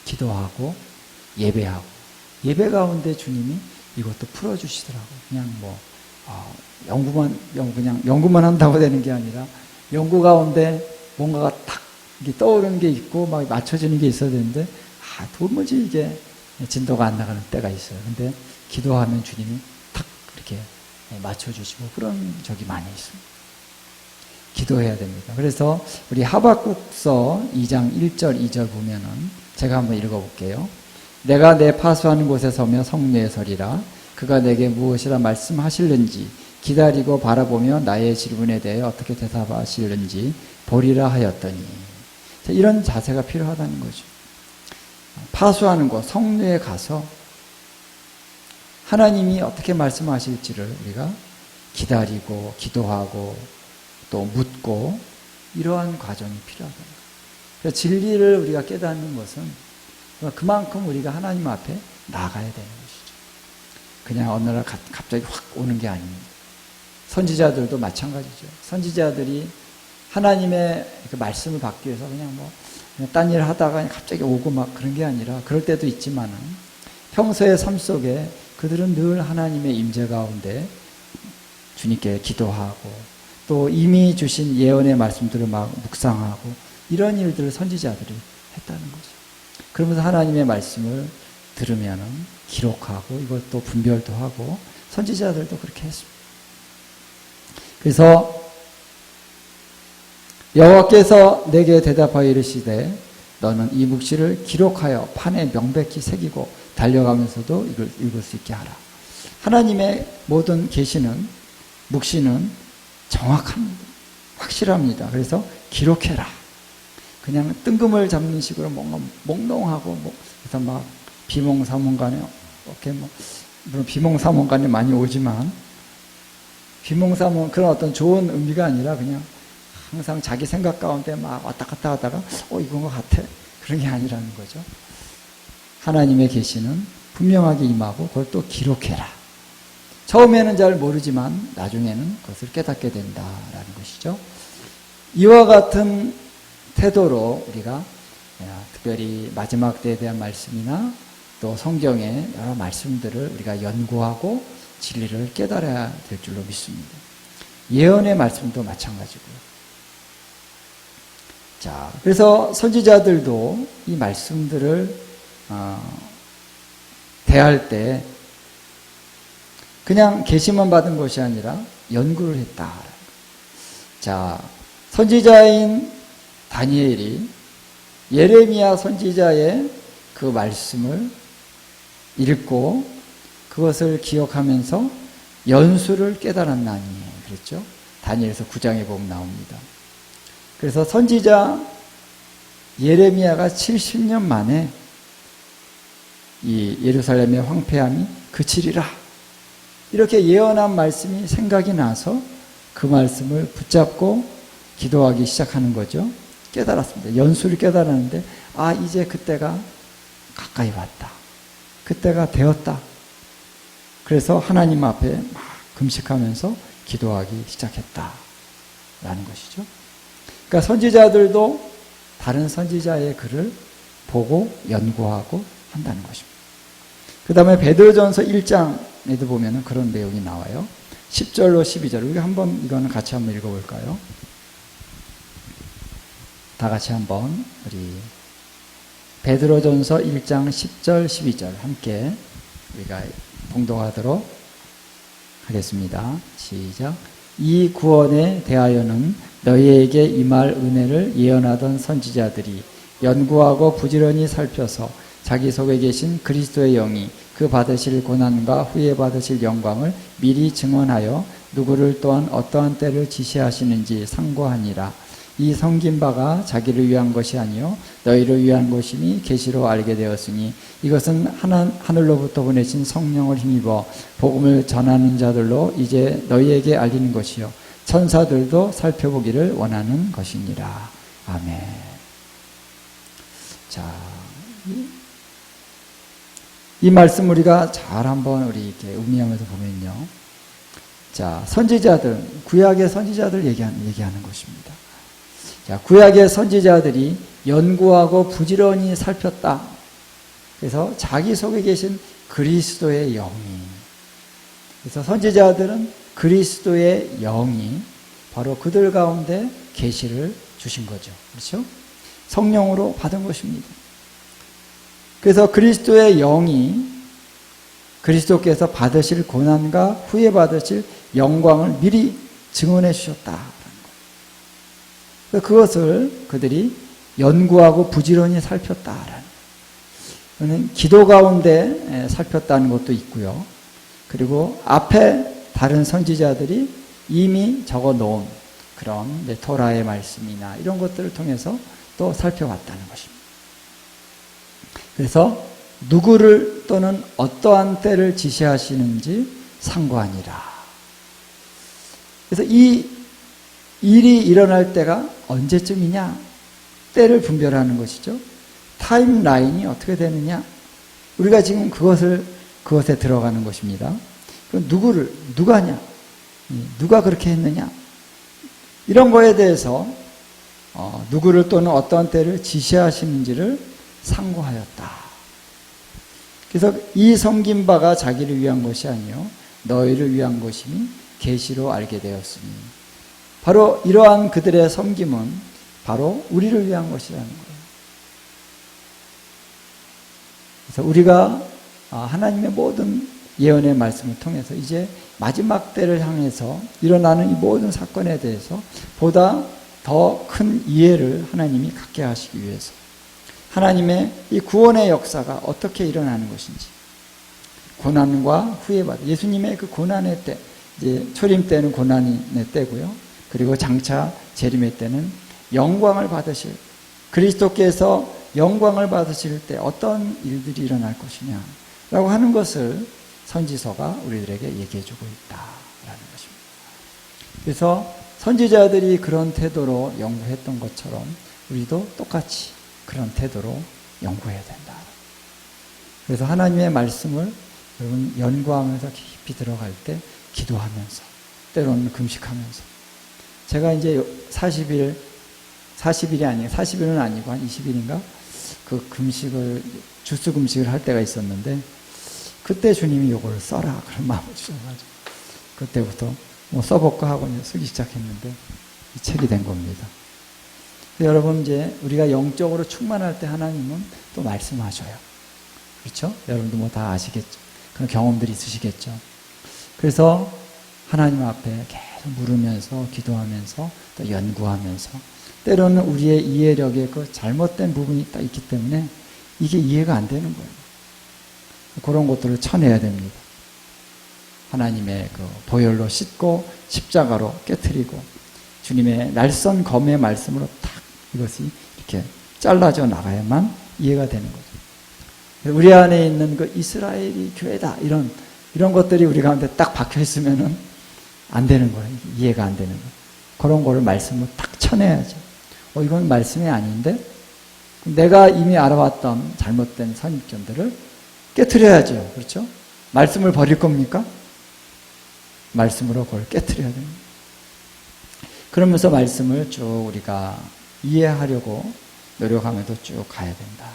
기도하고 예배하고 예배 가운데 주님이 이것도 풀어주시더라고요. 그냥 연구만 한다고 되는 게 아니라 연구 가운데 뭔가가 탁 이게 떠오르는 게 있고 막 맞춰지는 게 있어야 되는데 도무지 이게 진도가 안 나가는 때가 있어요. 근데 기도하면 주님이 탁 이렇게 맞춰주시고 그런 적이 많이 있습니다. 기도해야 됩니다. 그래서 우리 하박국서 2장 1절 2절 보면은 제가 한번 읽어볼게요. 내가 내 파수하는 곳에 서며 성내에 서리라. 그가 내게 무엇이라 말씀하실는지 기다리고 바라보며 나의 질문에 대해 어떻게 대답하실는지 보리라 하였더니. 이런 자세가 필요하다는 거죠. 파수하는 곳, 성내에 가서 하나님이 어떻게 말씀하실지를 우리가 기다리고 기도하고 또 묻고 이러한 과정이 필요하다. 그래서 진리를 우리가 깨닫는 것은 그만큼 우리가 하나님 앞에 나가야 되는 것이죠. 그냥 어느 날 갑자기 확 오는 게 아닙니다. 선지자들도 마찬가지죠. 선지자들이 하나님의 그 말씀을 받기 위해서 그냥 딴 일 하다가 갑자기 오고 막 그런 게 아니라 그럴 때도 있지만은 평소의 삶 속에 그들은 늘 하나님의 임재 가운데 주님께 기도하고 또 이미 주신 예언의 말씀들을 막 묵상하고 이런 일들을 선지자들이 했다는 거죠. 그러면서 하나님의 말씀을 들으면은 기록하고 이것도 분별도 하고 선지자들도 그렇게 했습니다. 그래서 여호와께서 내게 대답하여 이르시되 너는 이 묵시를 기록하여 판에 명백히 새기고 달려가면서도 이걸 읽을 수 있게 하라. 하나님의 모든 계시는 묵시는 정확합니다. 확실합니다. 그래서 기록해라. 그냥 뜬금을 잡는 식으로 뭔가 몽롱하고 그래서 막 비몽사몽간에 이렇게 물론 비몽사몽간에 많이 오지만 비몽사몽 그런 어떤 좋은 의미가 아니라 그냥 항상 자기 생각 가운데 막 왔다 갔다 하다가 이건 것 같아. 그런 게 아니라는 거죠. 하나님의 계시는 분명하게 임하고 그걸 또 기록해라. 처음에는 잘 모르지만 나중에는 그것을 깨닫게 된다라는 것이죠. 이와 같은 태도로 우리가 특별히 마지막 때에 대한 말씀이나 또 성경의 여러 말씀들을 우리가 연구하고 진리를 깨달아야 될 줄로 믿습니다. 예언의 말씀도 마찬가지고요. 자, 그래서 선지자들도 이 말씀들을 대할 때 그냥 계시만 받은 것이 아니라 연구를 했다. 자, 선지자인 다니엘이 예레미야 선지자의 그 말씀을 읽고 그것을 기억하면서 연수를 깨달았나니 그랬죠. 다니엘서 9장에 보면 나옵니다. 그래서 선지자 예레미야가 70년 만에 이 예루살렘의 황폐함이 그치리라 이렇게 예언한 말씀이 생각이 나서 그 말씀을 붙잡고 기도하기 시작하는 거죠. 깨달았습니다. 연수를 깨달았는데 이제 그때가 가까이 왔다. 그때가 되었다. 그래서 하나님 앞에 막 금식하면서 기도하기 시작했다라는 것이죠. 그러니까 선지자들도 다른 선지자의 글을 보고 연구하고 한다는 것입니다. 그 다음에 베드로전서 1장에도 보면 그런 내용이 나와요. 10절로 12절. 우리 한번 이거는 같이 한번 읽어볼까요? 다 같이 한번 우리 베드로전서 1장 10절 12절 함께 우리가 봉독하도록 하겠습니다. 시작. 이 구원에 대하여는 너희에게 임할 은혜를 예언하던 선지자들이 연구하고 부지런히 살펴서 자기 속에 계신 그리스도의 영이 그 받으실 고난과 후에 받으실 영광을 미리 증언하여 누구를 또한 어떠한 때를 지시하시는지 상고하니라. 이 섬긴 바가 자기를 위한 것이 아니요 너희를 위한 것이니 계시로 알게 되었으니 이것은 하늘로부터 보내신 성령을 힘입어 복음을 전하는 자들로 이제 너희에게 알리는 것이요 천사들도 살펴보기를 원하는 것이니라. 아멘. 자, 이 말씀 우리가 잘 한번 우리 이렇게 음미하면서 보면요. 자, 선지자들, 구약의 선지자들 얘기하는 것입니다. 자, 구약의 선지자들이 연구하고 부지런히 살폈다. 그래서 자기 속에 계신 그리스도의 영이. 그래서 선지자들은 그리스도의 영이 바로 그들 가운데 계시를 주신 거죠. 그렇죠? 성령으로 받은 것입니다. 그래서 그리스도의 영이 그리스도께서 받으실 고난과 후에 받으실 영광을 미리 증언해 주셨다라는 거예요. 그것을 그들이 연구하고 부지런히 살폈다라는 거예요. 기도 가운데 살폈다는 것도 있고요. 그리고 앞에 다른 선지자들이 이미 적어 놓은 그런 토라의 말씀이나 이런 것들을 통해서 또 살펴봤다는 것입니다. 그래서 누구를 또는 어떠한 때를 지시하시는지 상관이라. 그래서 이 일이 일어날 때가 언제쯤이냐? 때를 분별하는 것이죠. 타임라인이 어떻게 되느냐? 우리가 지금 그것에 들어가는 것입니다. 그럼 누가냐? 누가 그렇게 했느냐? 이런 거에 대해서 누구를 또는 어떠한 때를 지시하시는지를 상고하였다. 그래서 이 섬긴 바가 자기를 위한 것이 아니요 너희를 위한 것이니 계시로 알게 되었으니, 바로 이러한 그들의 섬김은 바로 우리를 위한 것이라는 거예요. 그래서 우리가 하나님의 모든 예언의 말씀을 통해서 이제 마지막 때를 향해서 일어나는 이 모든 사건에 대해서 보다 더 큰 이해를 하나님이 갖게 하시기 위해서 하나님의 이 구원의 역사가 어떻게 일어나는 것인지, 고난과 후에 받은 예수님의 그 고난의 때, 이제 초림 때는 고난의 때고요. 그리고 장차 재림의 때는 영광을 받으실, 그리스도께서 영광을 받으실 때 어떤 일들이 일어날 것이냐라고 하는 것을 선지서가 우리들에게 얘기해주고 있다라는 것입니다. 그래서 선지자들이 그런 태도로 연구했던 것처럼 우리도 똑같이 그런 태도로 연구해야 된다. 그래서 하나님의 말씀을 여러분 연구하면서 깊이 들어갈 때 기도하면서, 때로는 금식하면서, 제가 이제 40일은 아니고 한 20일인가 그 금식을, 주스 금식을 할 때가 있었는데, 그때 주님이 이걸 써라 그런 마음을 주셔가지고 그때부터 뭐 써볼까 하고 이제 쓰기 시작했는데 이 책이 된 겁니다. 여러분, 이제 우리가 영적으로 충만할 때 하나님은 또 말씀하셔요. 그렇죠? 여러분도 뭐 다 아시겠죠? 그런 경험들이 있으시겠죠? 그래서 하나님 앞에 계속 물으면서 기도하면서 또 연구하면서, 때로는 우리의 이해력에 그 잘못된 부분이 딱 있기 때문에 이게 이해가 안 되는 거예요. 그런 것들을 쳐내야 됩니다. 하나님의 그 보혈로 씻고 십자가로 깨트리고 주님의 날선 검의 말씀으로 딱 이것이 이렇게 잘라져 나가야만 이해가 되는 거죠. 우리 안에 있는 그 이스라엘이 교회다, 이런 것들이 우리 가운데 딱 박혀 있으면은 안 되는 거예요. 이해가 안 되는 거예요. 그런 거를 말씀으로 딱 쳐내야죠. 이건 말씀이 아닌데, 내가 이미 알아왔던 잘못된 선입견들을 깨트려야죠. 그렇죠? 말씀을 버릴 겁니까? 말씀으로 그걸 깨트려야 됩니다. 그러면서 말씀을 쭉 우리가 이해하려고 노력하면서 쭉 가야 된다.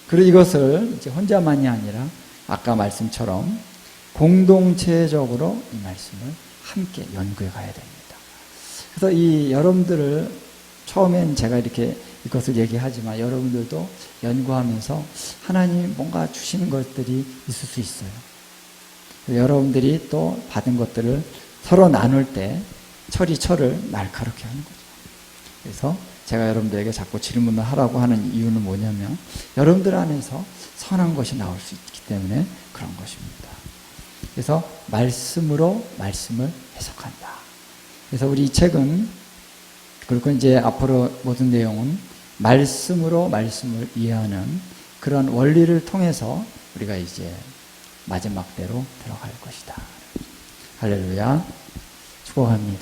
그리고 이것을 이제 혼자만이 아니라 아까 말씀처럼 공동체적으로 이 말씀을 함께 연구해 가야 됩니다. 그래서 이 여러분들을 처음엔 제가 이렇게 이것을 얘기하지만 여러분들도 연구하면서 하나님이 뭔가 주시는 것들이 있을 수 있어요. 여러분들이 또 받은 것들을 서로 나눌 때 철을 날카롭게 하는 거죠. 그래서 제가 여러분들에게 자꾸 질문을 하라고 하는 이유는 뭐냐면 여러분들 안에서 선한 것이 나올 수 있기 때문에 그런 것입니다. 그래서 말씀으로 말씀을 해석한다. 그래서 우리 이 책은, 그리고 이제 앞으로 모든 내용은 말씀으로 말씀을 이해하는 그런 원리를 통해서 우리가 이제 마지막 때로 들어갈 것이다. 할렐루야. 축복합니다.